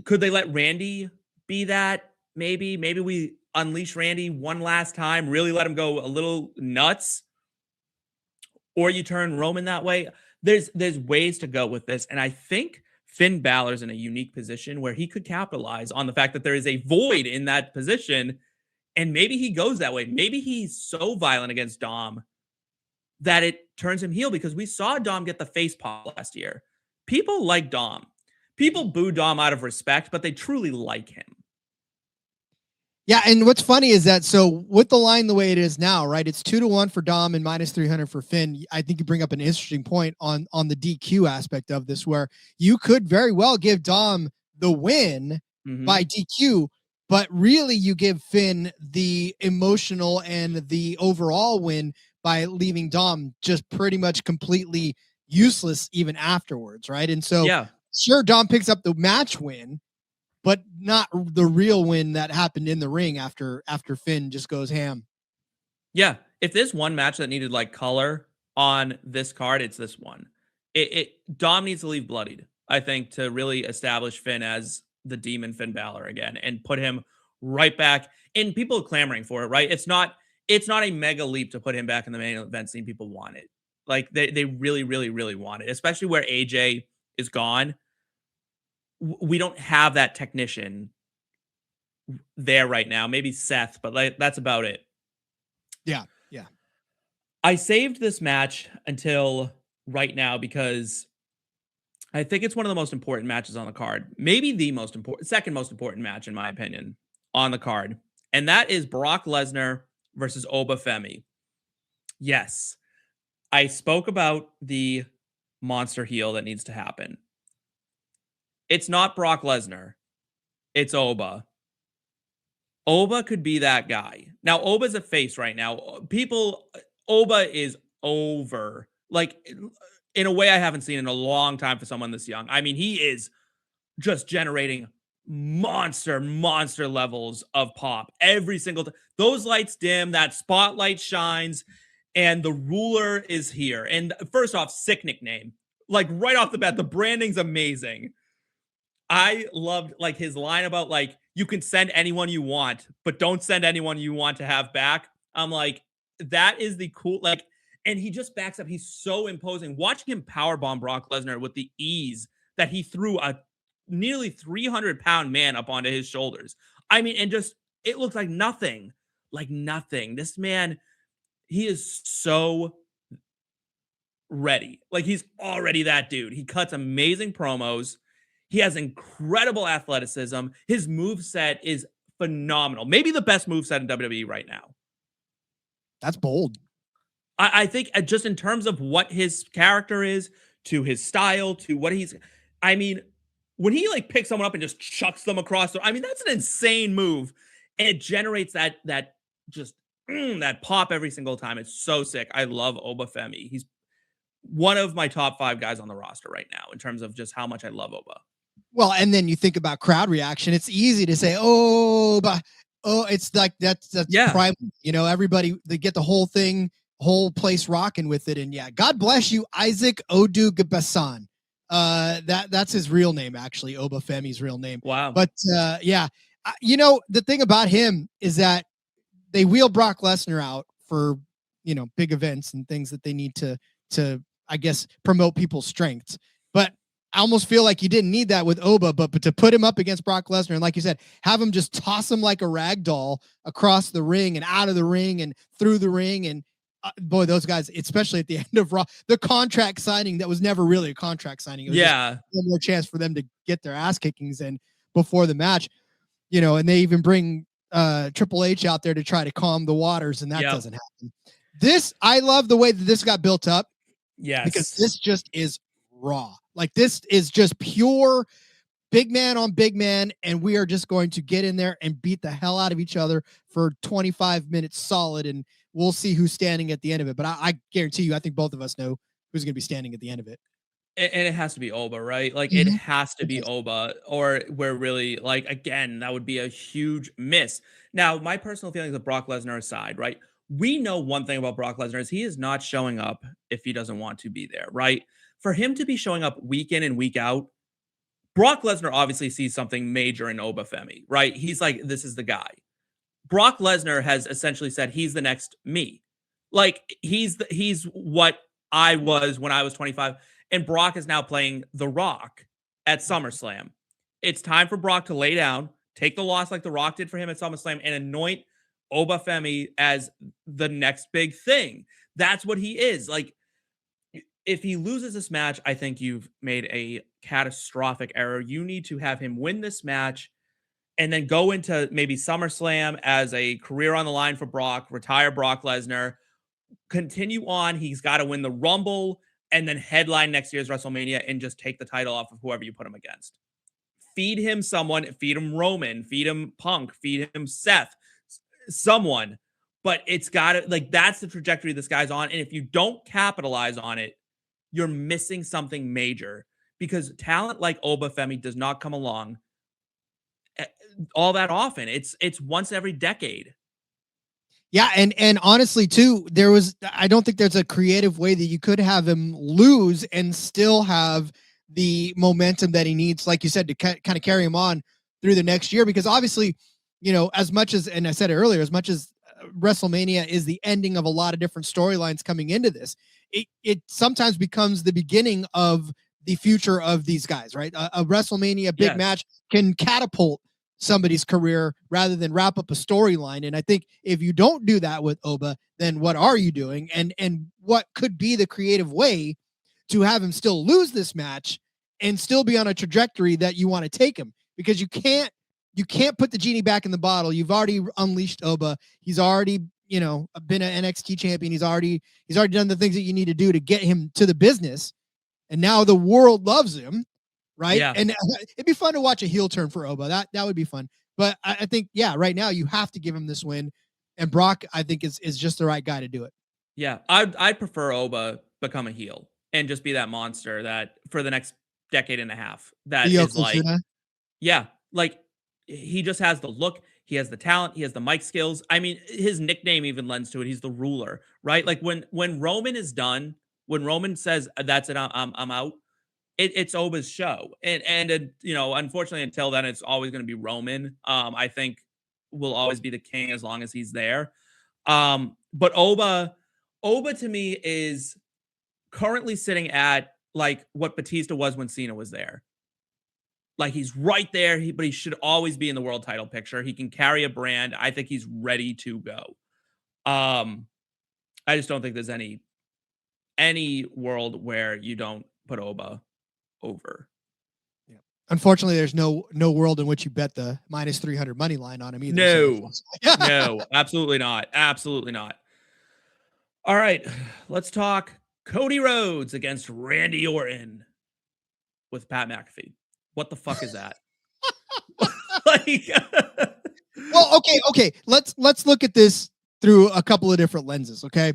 Could they let Randy be that? Maybe we unleash Randy one last time, really let him go a little nuts, or you turn Roman that way. There's ways to go with this, and I think Finn Balor's in a unique position where he could capitalize on the fact that there is a void in that position, and maybe he goes that way. Maybe he's so violent against Dom that it turns him heel, because we saw Dom get the face pop last year. People like Dom. People boo Dom out of respect, but they truly like him. Yeah, and what's funny is that, so with the line the way it is now, right? It's 2-1 for Dom and -300 for Finn. I think you bring up an interesting point on the DQ aspect of this, where you could very well give Dom the win by DQ, but really you give Finn the emotional and the overall win by leaving Dom just pretty much completely useless even afterwards, right? And so, yeah, sure, Dom picks up the match win, but not the real win that happened in the ring after Finn just goes ham. Yeah. If there's one match that needed like color on this card, it's this one. Dom needs to leave bloodied, I think, to really establish Finn as the demon Finn Balor again and put him right back. And people are clamoring for it, right? It's not a mega leap to put him back in the main event scene. People want it. Like they really, really, really want it, especially where AJ is gone. We don't have that technician there right now. Maybe Seth, but like that's about it. Yeah. I saved this match until right now because I think it's one of the most important matches on the card. Maybe the second most important match, in my opinion, on the card. And that is Brock Lesnar versus Oba Femi. Yes, I spoke about the monster heel that needs to happen. It's not Brock Lesnar. It's Oba. Oba could be that guy. Now, Oba's a face right now. Oba is over. Like, in a way I haven't seen in a long time for someone this young. I mean, he is just generating monster levels of pop every single time. Those lights dim, that spotlight shines, and the ruler is here. And first off, sick nickname. Like, right off the bat, the branding's amazing. I loved like his line about like, you can send anyone you want, but don't send anyone you want to have back. I'm like, that is the cool, like, and he just backs up. He's so imposing. Watching him powerbomb Brock Lesnar with the ease that he threw a nearly 300-pound man up onto his shoulders. I mean, and just, it looks like nothing. This man, he is so ready. Like, he's already that dude. He cuts amazing promos. He has incredible athleticism. His moveset is phenomenal. Maybe the best moveset in WWE right now. That's bold. I think just in terms of what his character is, to his style, to what he's, I mean, when he like picks someone up and just chucks them across, I mean, that's an insane move. And it generates that just that pop every single time. It's so sick. I love Oba Femi. He's one of my top 5 guys on the roster right now in terms of just how much I love Oba. Well, and then you think about crowd reaction. It's easy to say, it's like that's yeah. Prime. You know, everybody, they get the whole thing, whole place rocking with it. And yeah, God bless you, Isaac Odugabasan. That's his real name, actually, Oba Femi's real name. Wow. But yeah, The thing about him is that they wheel Brock Lesnar out for, big events and things that they need to, I guess, promote people's strengths. But I almost feel like you didn't need that with Oba, but to put him up against Brock Lesnar, and like you said, have him just toss him like a rag doll across the ring and out of the ring and through the ring. And boy, those guys, especially at the end of Raw, the contract signing that was never really a contract signing. It was just one more chance for them to get their ass kickings in before the match, and they even bring Triple H out there to try to calm the waters, and that doesn't happen. I love the way that this got built up. Yes. Because this just is Raw. Like, this is just pure big man on big man, and we are just going to get in there and beat the hell out of each other for 25 minutes solid, and we'll see who's standing at the end of it. But I guarantee you, I think both of us know who's going to be standing at the end of it. And it has to be Oba, right? Like, it has to be Oba, or we're really, like, again, that would be a huge miss. Now, my personal feelings of Brock Lesnar aside, right? We know one thing about Brock Lesnar is he is not showing up if he doesn't want to be there, right? For him to be showing up week in and week out, Brock Lesnar obviously sees something major in Oba Femi, right? He's like, this is the guy. Brock Lesnar has essentially said he's the next me. Like, he's what I was when I was 25. And Brock is now playing The Rock at SummerSlam. It's time for Brock to lay down, take the loss like The Rock did for him at SummerSlam, and anoint Oba Femi as the next big thing. That's what he is. Like, if he loses this match, I think you've made a catastrophic error. You need to have him win this match and then go into maybe SummerSlam as a career on the line for Brock, retire Brock Lesnar, continue on. He's got to win the Rumble and then headline next year's WrestleMania and just take the title off of whoever you put him against. Feed him someone, feed him Roman, feed him Punk, feed him Seth, someone. But it's got to, like, that's the trajectory this guy's on. And if you don't capitalize on it, you're missing something major, because talent like Oba Femi does not come along all that often. It's once every decade. Yeah, and honestly too, I don't think there's a creative way that you could have him lose and still have the momentum that he needs, like you said, to kind of carry him on through the next year. Because obviously, as much as, and I said it earlier, as much as WrestleMania is the ending of a lot of different storylines coming into this, it sometimes becomes the beginning of the future of these guys, right? A WrestleMania big match can catapult somebody's career rather than wrap up a storyline. And I think if you don't do that with Oba, then what are you doing? And what could be the creative way to have him still lose this match and still be on a trajectory that you want to take him? Because you can't put the genie back in the bottle. You've already unleashed Oba. He's already, been an NXT champion. He's already done the things that you need to do to get him to the business. And now the world loves him. Right. Yeah. And it'd be fun to watch a heel turn for Oba. That would be fun. But I think, right now you have to give him this win. And Brock, I think, is just the right guy to do it. Yeah. I'd prefer Oba become a heel and just be that monster that for the next decade and a half, that is like, like, he just has the look. He has the talent. He has the mic skills. I mean, his nickname even lends to it. He's the ruler, right? Like, when Roman is done, when Roman says, that's it, I'm out, it's Oba's show. And unfortunately, until then, it's always going to be Roman. I think will always be the king as long as he's there. But Oba to me is currently sitting at like what Batista was when Cena was there. Like, he's right there, but he should always be in the world title picture. He can carry a brand. I think he's ready to go. I just don't think there's any world where you don't put Oba over. Yeah. Unfortunately, there's no world in which you bet the -300 money line on him either. No, no, absolutely not. Absolutely not. All right, let's talk Cody Rhodes against Randy Orton with Pat McAfee. What the fuck is that? Like, well, okay. Let's look at this through a couple of different lenses. Okay.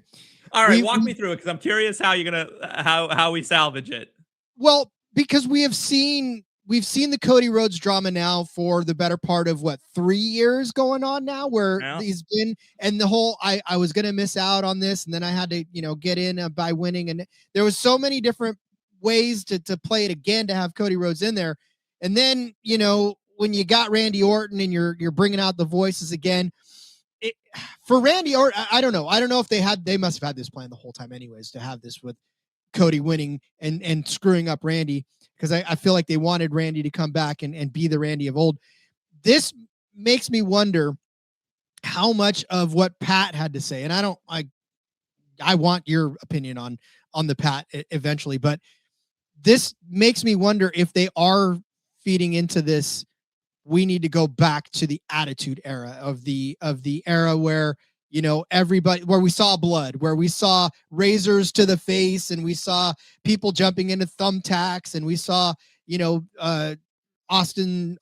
All right, walk me through it, because I'm curious how you're gonna how we salvage it. Well, because we've seen the Cody Rhodes drama now for the better part of 3 years going on now, where he's been, and the whole I was gonna miss out on this, and then I had to get in by winning, and there was so many different ways to play it again to have Cody Rhodes in there, and then when you got Randy Orton and you're bringing out the voices again. For Randy Orton, I don't know. I don't know if they must have had this plan the whole time anyways, to have this with Cody winning and screwing up Randy, because I feel like they wanted Randy to come back and be the Randy of old. This makes me wonder how much of what Pat had to say, and I want your opinion on the Pat eventually, but this makes me wonder if they are feeding into this. We need to go back to the Attitude Era of the era where, you know, everybody, where we saw blood, where we saw razors to the face, and we saw people jumping into thumbtacks, and we saw, you know, Austin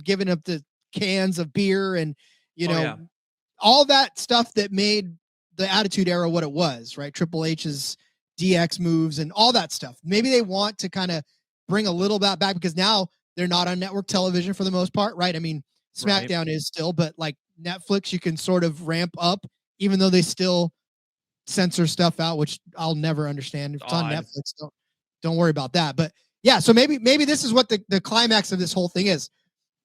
giving up the cans of beer, and, you know, all that stuff that made the Attitude Era what it was, right? Triple H's DX moves and all that stuff. Maybe they want to kind of bring a little bit back, because now they're not on network television for the most part, right? I mean, SmackDown is still, but like Netflix, you can sort of ramp up, even though they still censor stuff out, which I'll never understand. If it's on Netflix, don't worry about that. But yeah, so maybe this is what the climax of this whole thing is.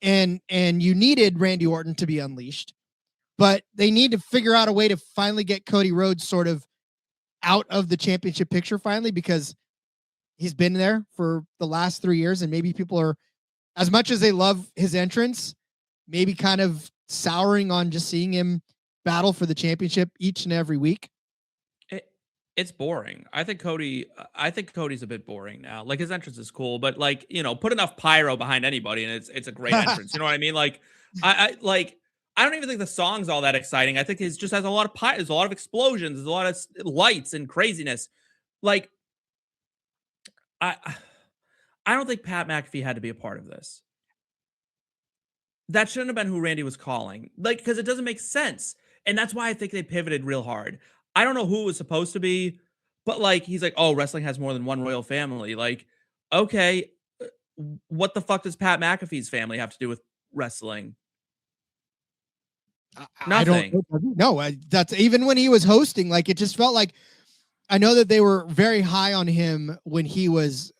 And you needed Randy Orton to be unleashed, but they need to figure out a way to finally get Cody Rhodes sort of out of the championship picture finally, because he's been there for the last 3 years, and maybe people are, as much as they love his entrance, maybe kind of souring on just seeing him battle for the championship each and every week. It's boring. I think Cody's a bit boring now. Like, his entrance is cool, but like, you know, put enough pyro behind anybody and it's a great entrance. You know what I mean? Like, I don't even think the song's all that exciting. I think it just has a lot of there's a lot of explosions, there's a lot of lights and craziness. Like, I don't think Pat McAfee had to be a part of this. That shouldn't have been who Randy was calling. Like, because it doesn't make sense. And that's why I think they pivoted real hard. I don't know who it was supposed to be, but like, he's like, oh, wrestling has more than one royal family. Like, okay, what the fuck does Pat McAfee's family have to do with wrestling? Nothing. I don't know. That's even when he was hosting, like, it just felt like, I know that they were very high on him when he was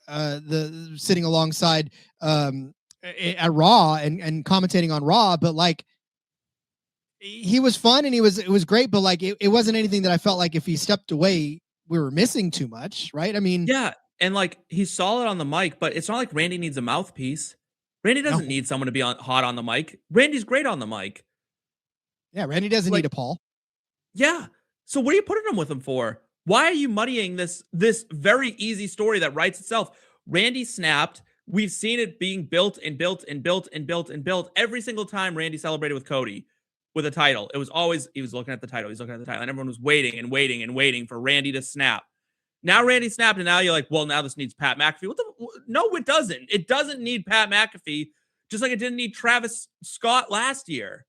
sitting alongside at Raw and commentating on Raw, but like, he was fun and it was great, but like it wasn't anything that I felt like if he stepped away, we were missing too much, right? I mean, yeah, and like, he's solid on the mic, but it's not like Randy needs a mouthpiece. Randy doesn't need someone to be hot on the mic. Randy's great on the mic. Yeah, Randy doesn't need a Paul. Yeah. So what are you putting him with him for? Why are you muddying this very easy story that writes itself? Randy snapped. We've seen it being built and built and built and built and built every single time Randy celebrated with Cody with a title. It was always, he was looking at the title. He's looking at the title. And everyone was waiting and waiting and waiting for Randy to snap. Now Randy snapped, and now you're like, well, now this needs Pat McAfee. No, it doesn't. It doesn't need Pat McAfee, just like it didn't need Travis Scott last year.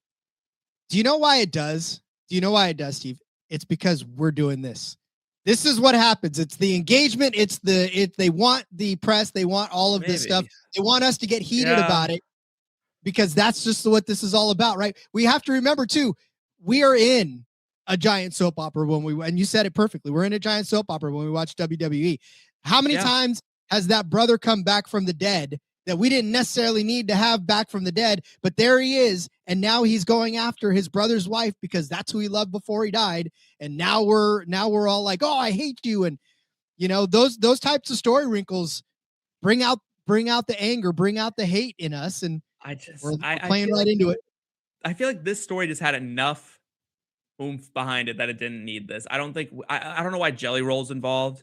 Do you know why it does? Do you know why it does, Steve? It's because we're doing this. This is what happens. It's the engagement. They want the press. They want all of this stuff. They want us to get heated about it, because that's just what this is all about, right? We have to remember too, we are in a giant soap opera and you said it perfectly. We're in a giant soap opera when we watch WWE. How many times has that brother come back from the dead that we didn't necessarily need to have back from the dead, but there he is, and now he's going after his brother's wife because that's who he loved before he died, and now we're all like, oh, I hate you, and you know, those types of story wrinkles bring out the anger, bring out the hate in us, and we're playing right into it. I feel like this story just had enough oomph behind it that it didn't need this. I don't think I don't know why Jelly Roll's involved.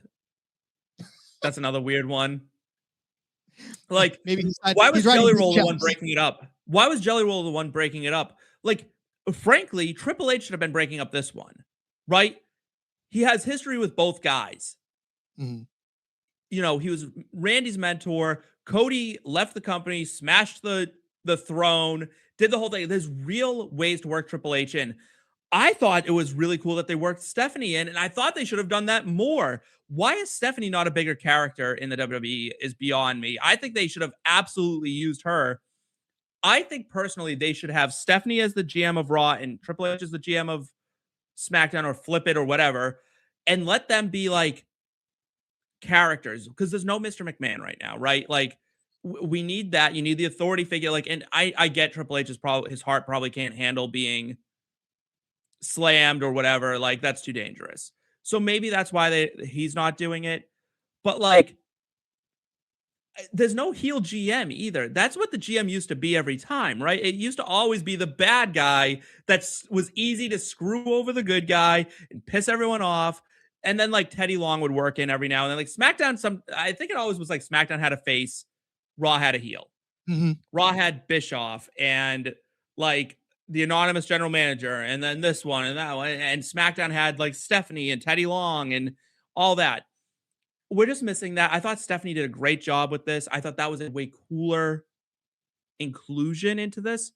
That's another weird one. Like, maybe why was Jelly Roll the one breaking it up? Why was Jelly Roll the one breaking it up? Like, frankly, Triple H should have been breaking up this one, right? He has history with both guys. Mm-hmm. You know, he was Randy's mentor. Cody left the company, smashed the throne, did the whole thing. There's real ways to work Triple H in. I thought it was really cool that they worked Stephanie in, and I thought they should have done that more. Why is Stephanie not a bigger character in the WWE is beyond me. I think they should have absolutely used her. I think personally they should have Stephanie as the GM of Raw and Triple H as the GM of SmackDown, or flip it or whatever, and let them be like characters, because there's no Mr. McMahon right now, right? Like, we need that. You need the authority figure. Like, and I get Triple H's his heart probably can't handle being slammed or whatever. Like, that's too dangerous. So maybe that's why he's not doing it. But like, there's no heel GM either. That's what the GM used to be every time, right? It used to always be the bad guy that was easy to screw over the good guy and piss everyone off. And then like Teddy Long would work in every now and then. Like SmackDown, I think it always was like SmackDown had a face, Raw had a heel. Mm-hmm. Raw had Bischoff and like the anonymous general manager, and then this one and that one. And SmackDown had like Stephanie and Teddy Long and all that. We're just missing that. I thought Stephanie did a great job with this. I thought that was a way cooler inclusion into this,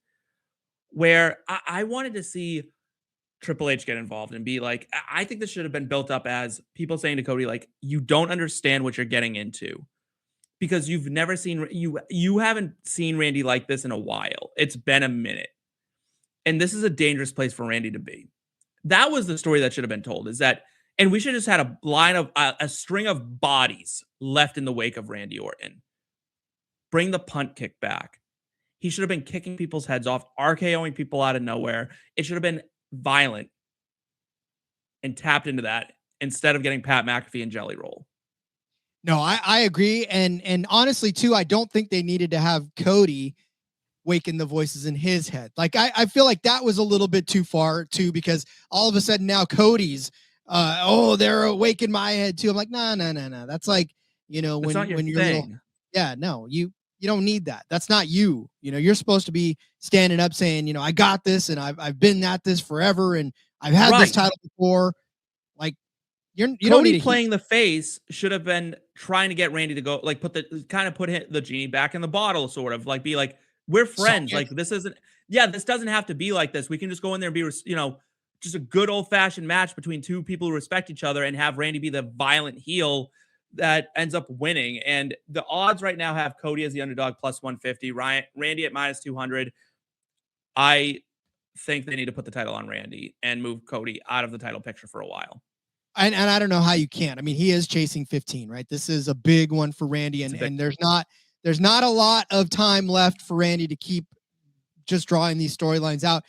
where I wanted to see Triple H get involved and be like, I think this should have been built up as people saying to Cody, like, you don't understand what you're getting into because you've never seen, you haven't seen Randy like this in a while. It's been a minute. And this is a dangerous place for Randy to be. That was the story that should have been told, is that, and we should have just had a line of a string of bodies left in the wake of Randy Orton. Bring the punt kick back. He should have been kicking people's heads off, RKOing people out of nowhere. It should have been violent and tapped into that instead of getting Pat McAfee and Jelly Roll. No, I agree. And honestly, too, I don't think they needed to have Cody waking the voices in his head. Like, I feel like that was a little bit too far, too, because all of a sudden now Cody's they're awake in my head too. I'm like, no. That's like, when you're little, no, you don't need that. That's not you. You're supposed to be standing up saying, I got this and I've been at this forever and I've had this title before. Like, you don't need playing the face should have been trying to get Randy to go, like, put the genie back in the bottle, sort of like, be like, we're friends. Like, this doesn't have to be like this. We can just go in there and be, just a good old-fashioned match between two people who respect each other and have Randy be the violent heel that ends up winning. And the odds right now have Cody as the underdog plus 150, Randy at minus 200. I think they need to put the title on Randy and move Cody out of the title picture for a while. And I don't know how you can't. I mean, he is chasing 15, right? This is a big one for Randy, and there's not a lot of time left for Randy to keep just drawing these storylines out.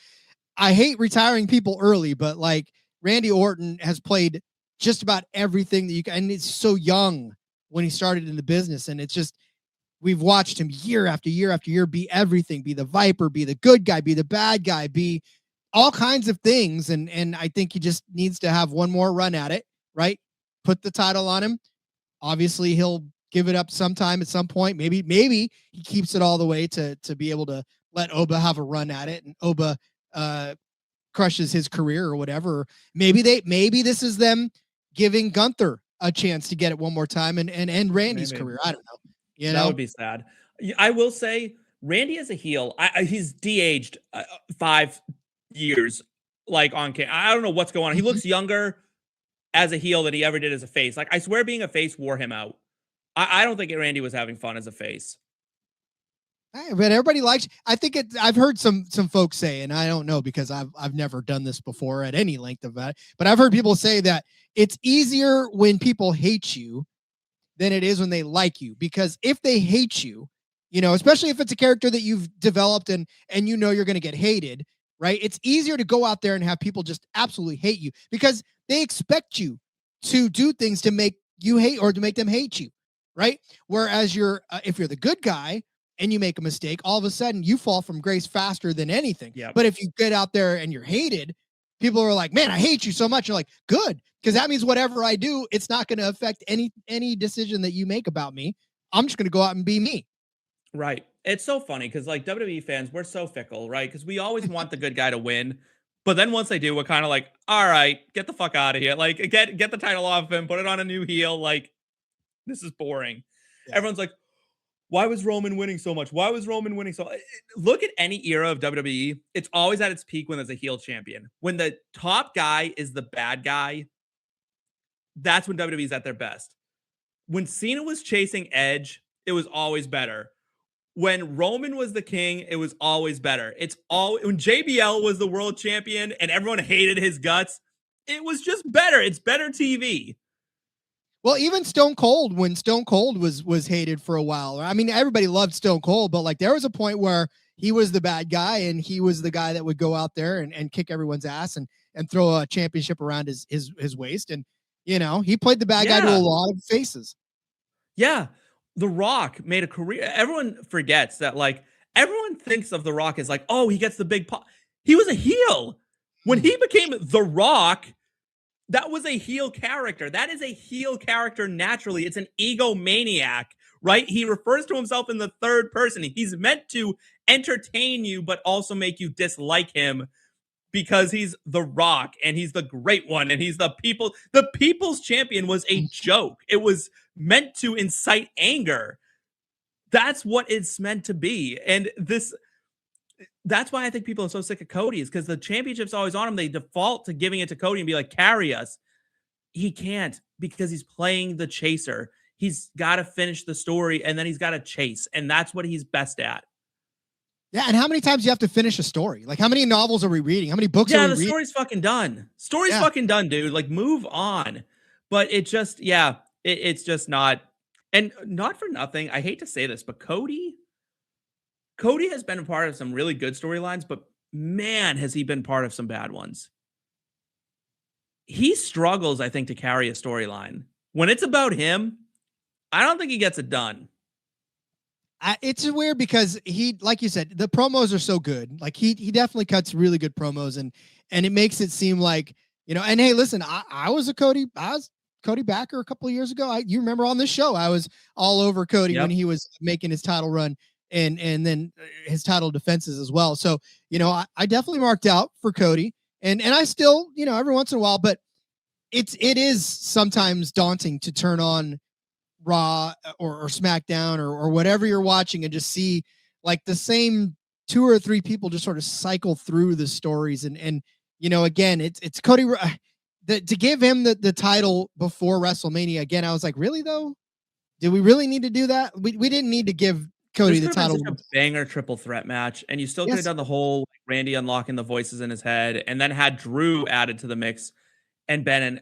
I hate retiring people early, but like Randy Orton has played just about everything that you can, and it's so young when he started in the business. And it's just, we've watched him year after year after year be everything, be the Viper, be the good guy, be the bad guy, be all kinds of things. And I think he just needs to have one more run at it, right? Put the title on him. Obviously he'll give it up sometime at some point. Maybe he keeps it all the way to be able to let Oba have a run at it, and Oba crushes his career or whatever. Maybe this is them giving Gunther a chance to get it one more time and end Randy's career. I don't know. That would be sad. I will say Randy as a heel, he's de-aged 5 years, like on camera. I don't know what's going on. He looks younger as a heel than he ever did as a face. Like, I swear being a face wore him out. I don't think Randy was having fun as a face. But everybody likes. I think I've heard some folks say, and I don't know because I've never done this before at any length of that. But I've heard people say that it's easier when people hate you than it is when they like you, because if they hate you, especially if it's a character that you've developed and you're going to get hated, right? It's easier to go out there and have people just absolutely hate you because they expect you to do things to make you hate or to make them hate you, right? Whereas if you're the good guy and you make a mistake, all of a sudden you fall from grace faster than anything. Yep. But if you get out there and you're hated, people are like, man, I hate you so much. You're like, good. Because that means whatever I do, it's not going to affect any decision that you make about me. I'm just going to go out and be me. Right. It's so funny because like WWE fans, we're so fickle, right? Because we always want the good guy to win. But then once they do, we're kind of like, all right, get the fuck out of here. Like, get the title off him, put it on a new heel. Like, this is boring. Yeah. Everyone's like, why was Roman winning so much? Why was Roman winning so? Look at any era of WWE. It's always at its peak when there's a heel champion. When the top guy is the bad guy, that's when WWE's at their best. When Cena was chasing Edge, it was always better. When Roman was the king, it was always better. When JBL was the world champion and everyone hated his guts, it was just better. It's better TV. Well, even Stone Cold, when Stone Cold was hated for a while. I mean, everybody loved Stone Cold, but like there was a point where he was the bad guy and he was the guy that would go out there and kick everyone's ass and throw a championship around his waist. And he played the bad guy to a lot of faces. Yeah. The Rock made a career. Everyone forgets that, like, everyone thinks of The Rock as like, oh, he gets the big pop. He was a heel. When he became The Rock, that was a heel character. That is a heel character naturally. It's an egomaniac, right? He refers to himself in the third person. He's meant to entertain you, but also make you dislike him because he's The Rock and he's the great one and he's the people's champion was a joke. It was meant to incite anger. That's what it's meant to be. And that's why I think people are so sick of Cody, is because the championship's always on him. They default to giving it to Cody and be like, carry us. He can't, because he's playing the chaser. He's got to finish the story and then he's got to chase. And that's what he's best at. Yeah, and how many times do you have to finish a story? Like, how many novels are we reading? How many books are we reading? Yeah, the story's fucking done. Story's fucking done, dude. Like, move on. But it just, it's just not. And not for nothing, I hate to say this, but Cody has been a part of some really good storylines, but man, has he been part of some bad ones. He struggles, I think, to carry a storyline. When it's about him, I don't think he gets it done. It's weird because he, like you said, the promos are so good. Like he definitely cuts really good promos, and it makes it seem like, and hey, listen, I was Cody backer a couple of years ago. You remember on this show, I was all over Cody when he was making his title run and then his title defenses as well. So, I definitely marked out for Cody, and I still, every once in a while, but it is sometimes daunting to turn on Raw or SmackDown or whatever you're watching and just see like the same 2 or 3 people just sort of cycle through the stories. And again, it's Cody to give him the title before WrestleMania. Again, I was like, really though? Did we really need to do that? We didn't need to give Cody the title. Such a banger triple threat match, and you still could have done the whole Randy unlocking the voices in his head, and then had Drew added to the mix, and Ben and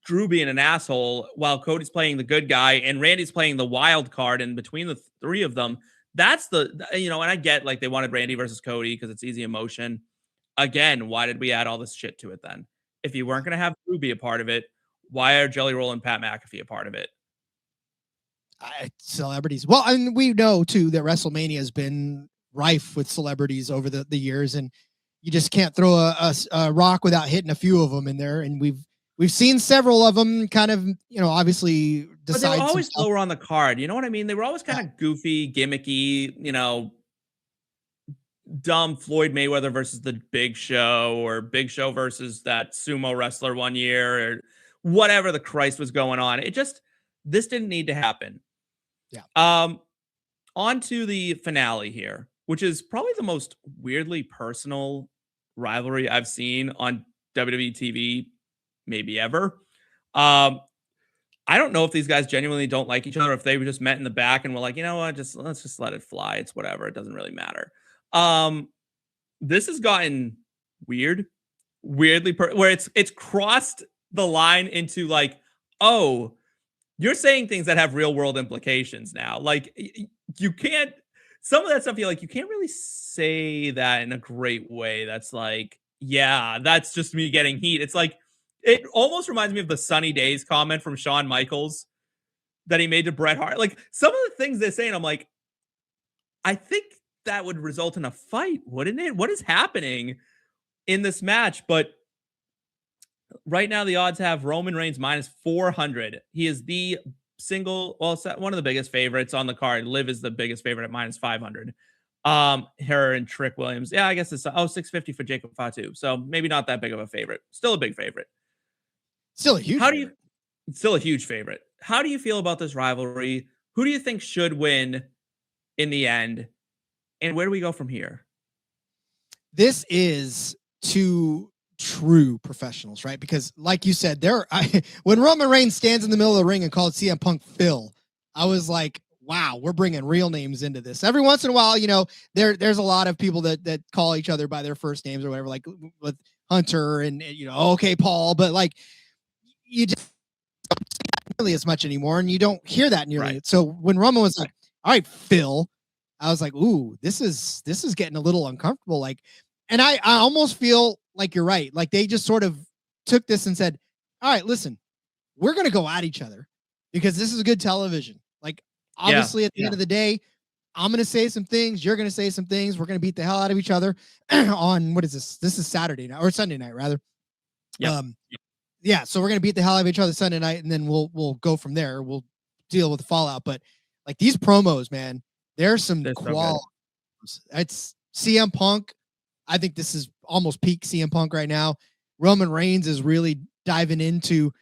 Drew being an asshole while Cody's playing the good guy and Randy's playing the wild card, and between the 3 of them, that's and I get like they wanted Randy versus Cody because it's easy emotion. Again, why did we add all this shit to it then? If you weren't going to have Drew be a part of it, why are Jelly Roll and Pat McAfee a part of it? Celebrities. Well, I mean, we know too that WrestleMania has been rife with celebrities over the years, and you just can't throw a rock without hitting a few of them in there. And we've seen several of them kind of, obviously decide. But they were always lower on the card. You know what I mean? They were always kind of goofy, gimmicky, dumb Floyd Mayweather versus the Big Show, or Big Show versus that sumo wrestler one year, or whatever the Christ was going on. This didn't need to happen. Yeah. On to the finale here, which is probably the most weirdly personal rivalry I've seen on WWE TV maybe ever. I don't know if these guys genuinely don't like each other, if they were just met in the back and were like, you know what, let's just let it fly. It's whatever. It doesn't really matter. This has gotten weirdly where it's crossed the line into like, oh, you're saying things that have real world implications now. Like you can't, some of that stuff, you can't really say that in a great way. That's like, yeah, that's just me getting heat. It's like, it almost reminds me of the Sunny Days comment from Shawn Michaels that he made to Bret Hart. Like some of the things they're saying, I'm like, I think that would result in a fight, wouldn't it? What is happening in this match? But right now, the odds have Roman Reigns minus 400. He is the one of the biggest favorites on the card. Liv is the biggest favorite at minus 500. Her and Trick Williams. Yeah, I guess it's 650 for Jacob Fatu. So maybe not that big of a favorite. Still a big favorite. Still a huge favorite. Still a huge favorite. How do you feel about this rivalry? Who do you think should win in the end? And where do we go from here? This is two true professionals, right? Because like you said, when Roman Reigns stands in the middle of the ring and calls CM Punk Phil, I was like, wow, we're bringing real names into this. Every once in a while, there's a lot of people that call each other by their first names or whatever, like with Hunter and okay, Paul, but like you just nearly as much anymore, and you don't hear that nearly. Right. So when Roman was like, "All right, Phil," I was like, "Ooh, this is getting a little uncomfortable." Like, and I almost feel like you're right. Like they just sort of took this and said, "All right, listen, we're gonna go at each other because this is good television." Like, obviously, at the end of the day, I'm going to say some things. You're going to say some things. We're going to beat the hell out of each other on what is this? This is Saturday night or Sunday night, rather. Yeah. Yeah. So we're going to beat the hell out of each other Sunday night, and then we'll go from there. We'll deal with the fallout. But like these promos, man, there's some quality. It's CM Punk. I think this is almost peak CM Punk right now. Roman Reigns is really diving into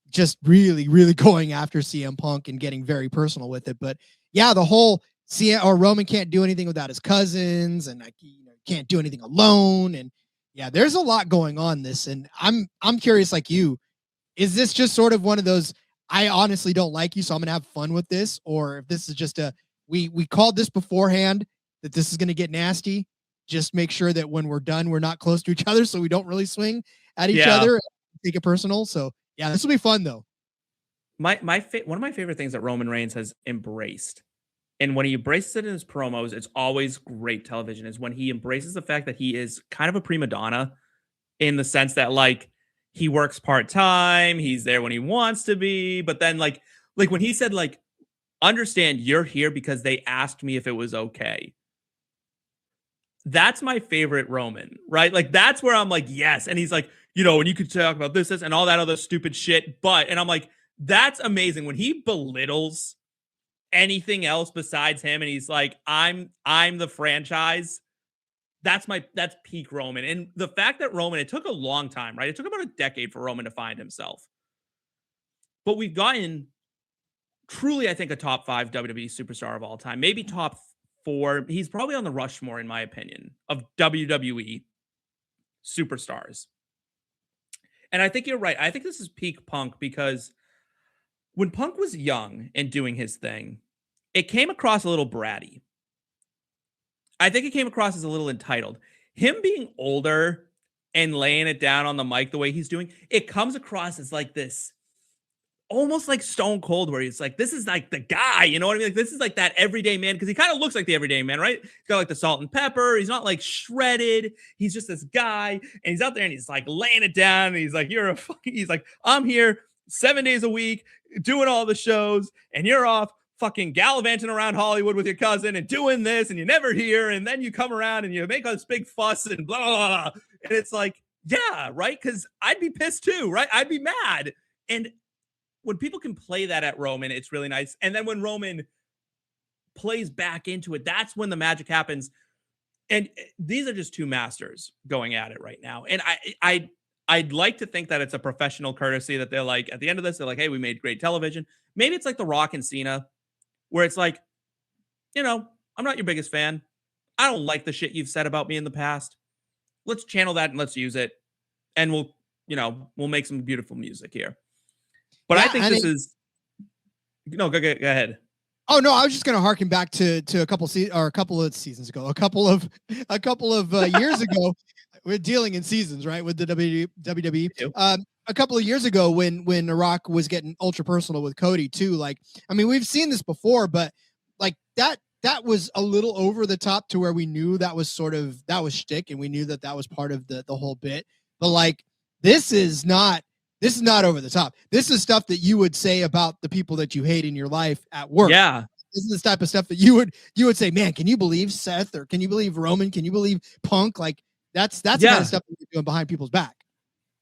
just really, really going after CM Punk and getting very personal with it. But yeah, the whole Roman can't do anything without his cousins, and like can't do anything alone. And yeah, there's a lot going on this. And I'm curious, like you, is this just sort of one of those, I honestly don't like you, so I'm gonna have fun with this, or if this is just we called this beforehand that this is gonna get nasty. Just make sure that when we're done, we're not close to each other, so we don't really swing at each other and take it personal. So yeah, this will be fun though. One of my favorite things that Roman Reigns has embraced, and when he embraces it in his promos, it's always great television, is when he embraces the fact that he is kind of a prima donna in the sense that like he works part-time, he's there when he wants to be, but then like when he said like, understand you're here because they asked me if it was okay. That's my favorite Roman, right? Like that's where I'm like, yes. And he's like, and you could talk about this and all that other stupid shit, and I'm like, that's amazing when he belittles anything else besides him and he's like, I'm the franchise. That's peak Roman. And the fact that Roman, it took a long time, right? It took about a decade for Roman to find himself. But we've gotten truly, I think, a top 5 WWE superstar of all time, maybe top 4. He's probably on the Rushmore, in my opinion, of WWE superstars. And I think you're right. I think this is peak Punk because when Punk was young and doing his thing, it came across a little bratty. I think it came across as a little entitled. Him being older and laying it down on the mic the way he's doing, it comes across as like this, almost like Stone Cold, where he's like, this is like the guy, you know what I mean? Like, this is like that everyday man, because he kind of looks like the everyday man, right? He's got like the salt and pepper. He's not like shredded. He's just this guy, and he's out there and he's like laying it down. And he's like, he's like, I'm here 7 days a week doing all the shows, and you're off fucking gallivanting around Hollywood with your cousin and doing this, and you're never here, and then you come around and you make all this big fuss and blah, blah, blah. And it's like, yeah, right? Because I'd be pissed too, right? I'd be mad. And when people can play that at Roman, it's really nice. And then when Roman plays back into it, that's when the magic happens. And these are just two masters going at it right now. And I'd like to think that it's a professional courtesy, that they're like, at the end of this, they're like, hey, we made great television. Maybe it's like The Rock and Cena, where it's like, I'm not your biggest fan. I don't like the shit you've said about me in the past. Let's channel that and let's use it. And we'll make some beautiful music here. But yeah, I think this is no. Go ahead. Oh no, I was just going to harken back to a couple of seasons ago, a couple of years ago. We're dealing in seasons, right, with the WWE. A couple of years ago, when The Rock was getting ultra personal with Cody too. Like, I mean, we've seen this before, but like that was a little over the top to where we knew that was shtick, and we knew that was part of the whole bit. But like, this is not over the top. This is stuff that you would say about the people that you hate in your life at work. Yeah. This is the type of stuff that you would say, man, can you believe Seth, or can you believe Roman? Can you believe Punk? Like that's the kind of stuff that you're doing behind people's back.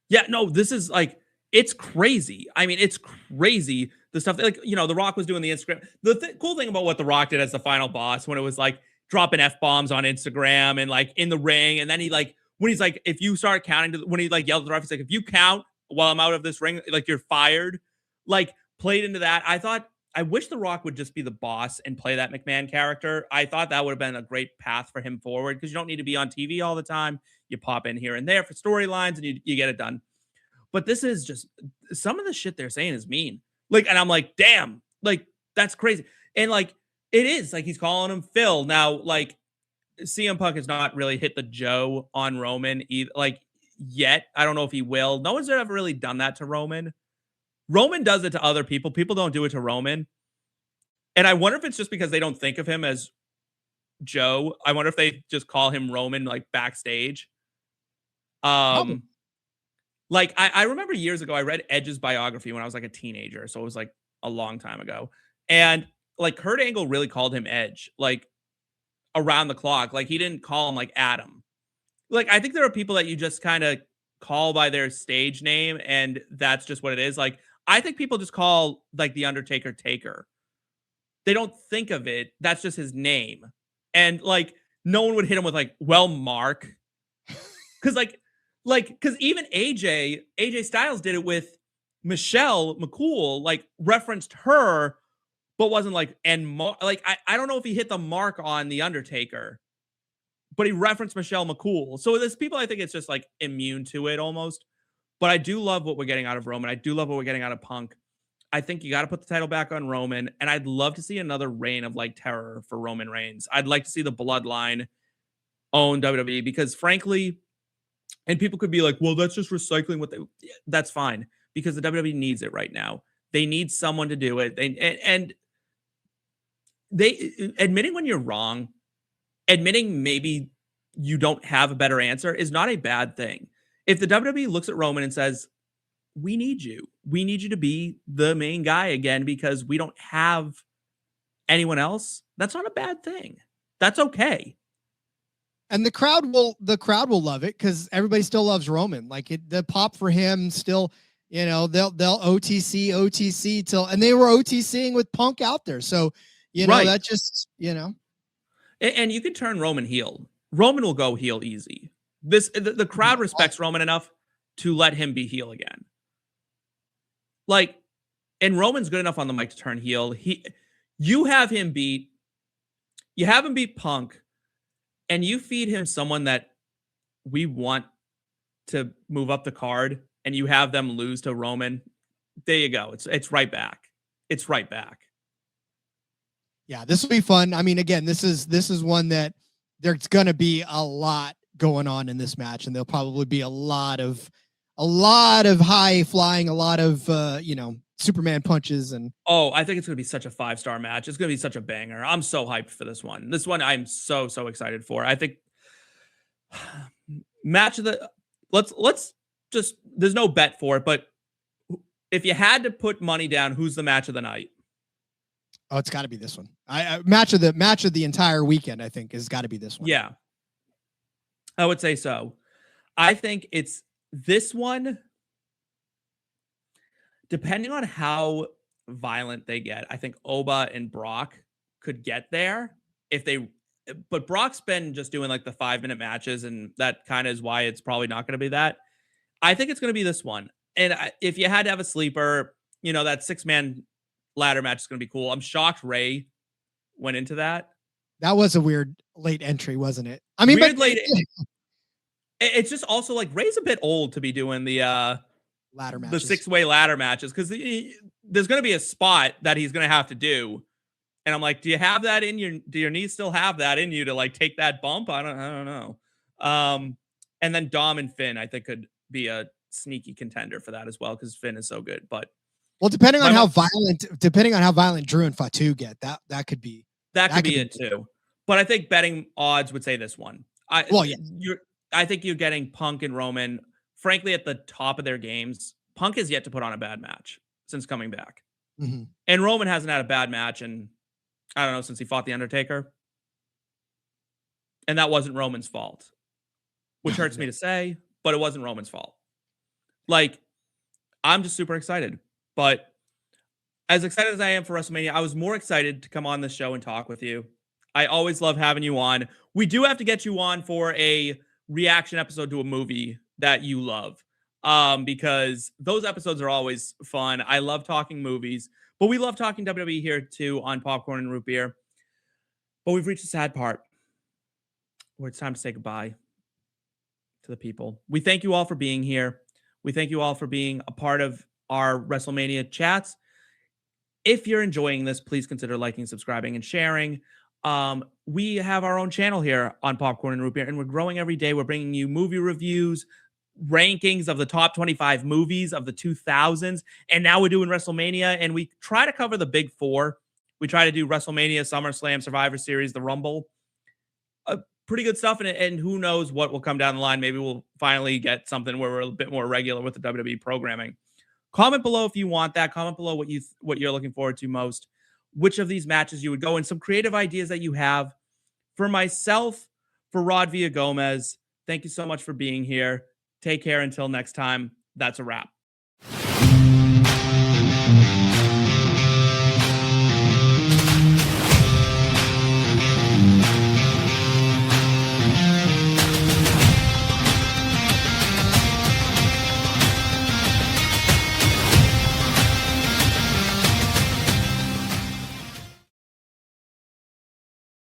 Yeah, no, this is like, it's crazy. I mean, it's crazy. The stuff that, like, The Rock was doing the Instagram. The cool thing about what The Rock did as the final boss, when it was like dropping F-bombs on Instagram and like in the ring. And then he like, when he's like, if you start counting, when he like yelled at the ref, he's like, if you count while I'm out of this ring, like, you're fired. Like, played into that. I wish The Rock would just be the boss and play that McMahon character. I thought that would have been a great path for him forward, because you don't need to be on TV all the time. You pop in here and there for storylines and you get it done. But this is just, some of the shit they're saying is mean. Like, and I'm like, damn, like, that's crazy. And like, it is like, he's calling him Phil. Now, like, CM Punk has not really hit the Joe on Roman either, like, yet. I don't know if he will. No one's ever really done that to Roman. Roman does it to other people. People don't do it to Roman. And I wonder if it's just because they don't think of him as Joe. I wonder if they just call him Roman like backstage. Probably. Like I remember years ago, I read Edge's biography when I was like a teenager. So it was like a long time ago. And like Kurt Angle really called him Edge, like around the clock. Like he didn't call him like Adam. Like I think there are people that you just kind of call by their stage name and that's just what it is. Like I think people just call like the Undertaker Taker. They don't think of it. That's just his name. And like no one would hit him with like, well, Mark. Cause cause even AJ Styles did it with Michelle McCool, like referenced her, but wasn't like, like, I don't know if he hit the mark on the Undertaker, but he referenced Michelle McCool. So there's people, I think it's just like immune to it almost. But I do love what we're getting out of Roman. I do love what we're getting out of Punk. I think you got to put the title back on Roman. And I'd love to see another reign of like terror for Roman Reigns. I'd like to see the bloodline own WWE because frankly, and people could be like, well, that's just recycling what that's fine because the WWE needs it right now. They need someone to do it. And they admitting when you're wrong, admitting maybe you don't have a better answer is not a bad thing. If the WWE looks at Roman and says, we need you to be the main guy again because we don't have anyone else, that's not a bad thing. That's okay. And the crowd will love it because everybody still loves Roman. Like the pop for him still, they'll OTC till, and they were OTCing with Punk out there. So, that just, And you can turn Roman heel. Roman will go heel easy. The crowd respects Roman enough to let him be heel again. Like, and Roman's good enough on the mic to turn heel. You have him beat Punk, and you feed him someone that we want to move up the card, and you have them lose to Roman. There you go. It's right back. It's right back. Yeah, this will be fun. I mean, again, this is one that there's going to be a lot going on in this match, and there'll probably be a lot of high flying, a lot of Superman punches, and I think it's going to be such a 5-star match. It's going to be such a banger. I'm so hyped for this one. This one I'm so excited for. I think match of the let's just, there's no bet for it, but if you had to put money down, who's the match of the night? Oh, it's got to be this one. Match of the entire weekend, I think, has got to be this one. Yeah, I would say so. I think it's this one, depending on how violent they get. I think Oba and Brock could get there but Brock's been just doing like the 5-minute matches, and that kind of is why it's probably not going to be that. I think it's going to be this one. And if you had to have a sleeper, that 6-man ladder match is going to be cool. I'm shocked Ray went into that. That was a weird late entry, wasn't it? I mean, it's just also like Ray's a bit old to be doing the ladder matches, the 6-way ladder matches, because there's going to be a spot that he's going to have to do. And I'm like, do you have that in do your knees still have that in you to like take that bump? I don't know. And then Dom and Finn, I think, could be a sneaky contender for that as well, because Finn is so good. But depending on how violent Drew and Fatu get, that could be it too. But I think betting odds would say this one. I think you're getting Punk and Roman, frankly, at the top of their games. Punk has yet to put on a bad match since coming back. Mm-hmm. And Roman hasn't had a bad match in, I don't know, since he fought The Undertaker. And that wasn't Roman's fault, which hurts me to say, but it wasn't Roman's fault. Like, I'm just super excited. But as excited as I am for WrestleMania, I was more excited to come on this show and talk with you. I always love having you on. We do have to get you on for a reaction episode to a movie that you love, because those episodes are always fun. I love talking movies, but we love talking WWE here too on Popcorn and Root Beer. But we've reached the sad part where it's time to say goodbye to the people. We thank you all for being here. We thank you all for being a part of our WrestleMania chats. If you're enjoying this, please consider liking, subscribing, and sharing. We have our own channel here on Popcorn and Root Beer, and we're growing every day. We're bringing you movie reviews, rankings of the top 25 movies of the 2000s. And now we're doing WrestleMania, and we try to cover the big four. We try to do WrestleMania, SummerSlam, Survivor Series, the Rumble. Pretty good stuff. And who knows what will come down the line. Maybe we'll finally get something where we're a bit more regular with the WWE programming. Comment below if you want that. Comment below what you're looking forward to most. Which of these matches you would go, and some creative ideas that you have. For myself, for Rod Villagomez, thank you so much for being here. Take care until next time. That's a wrap.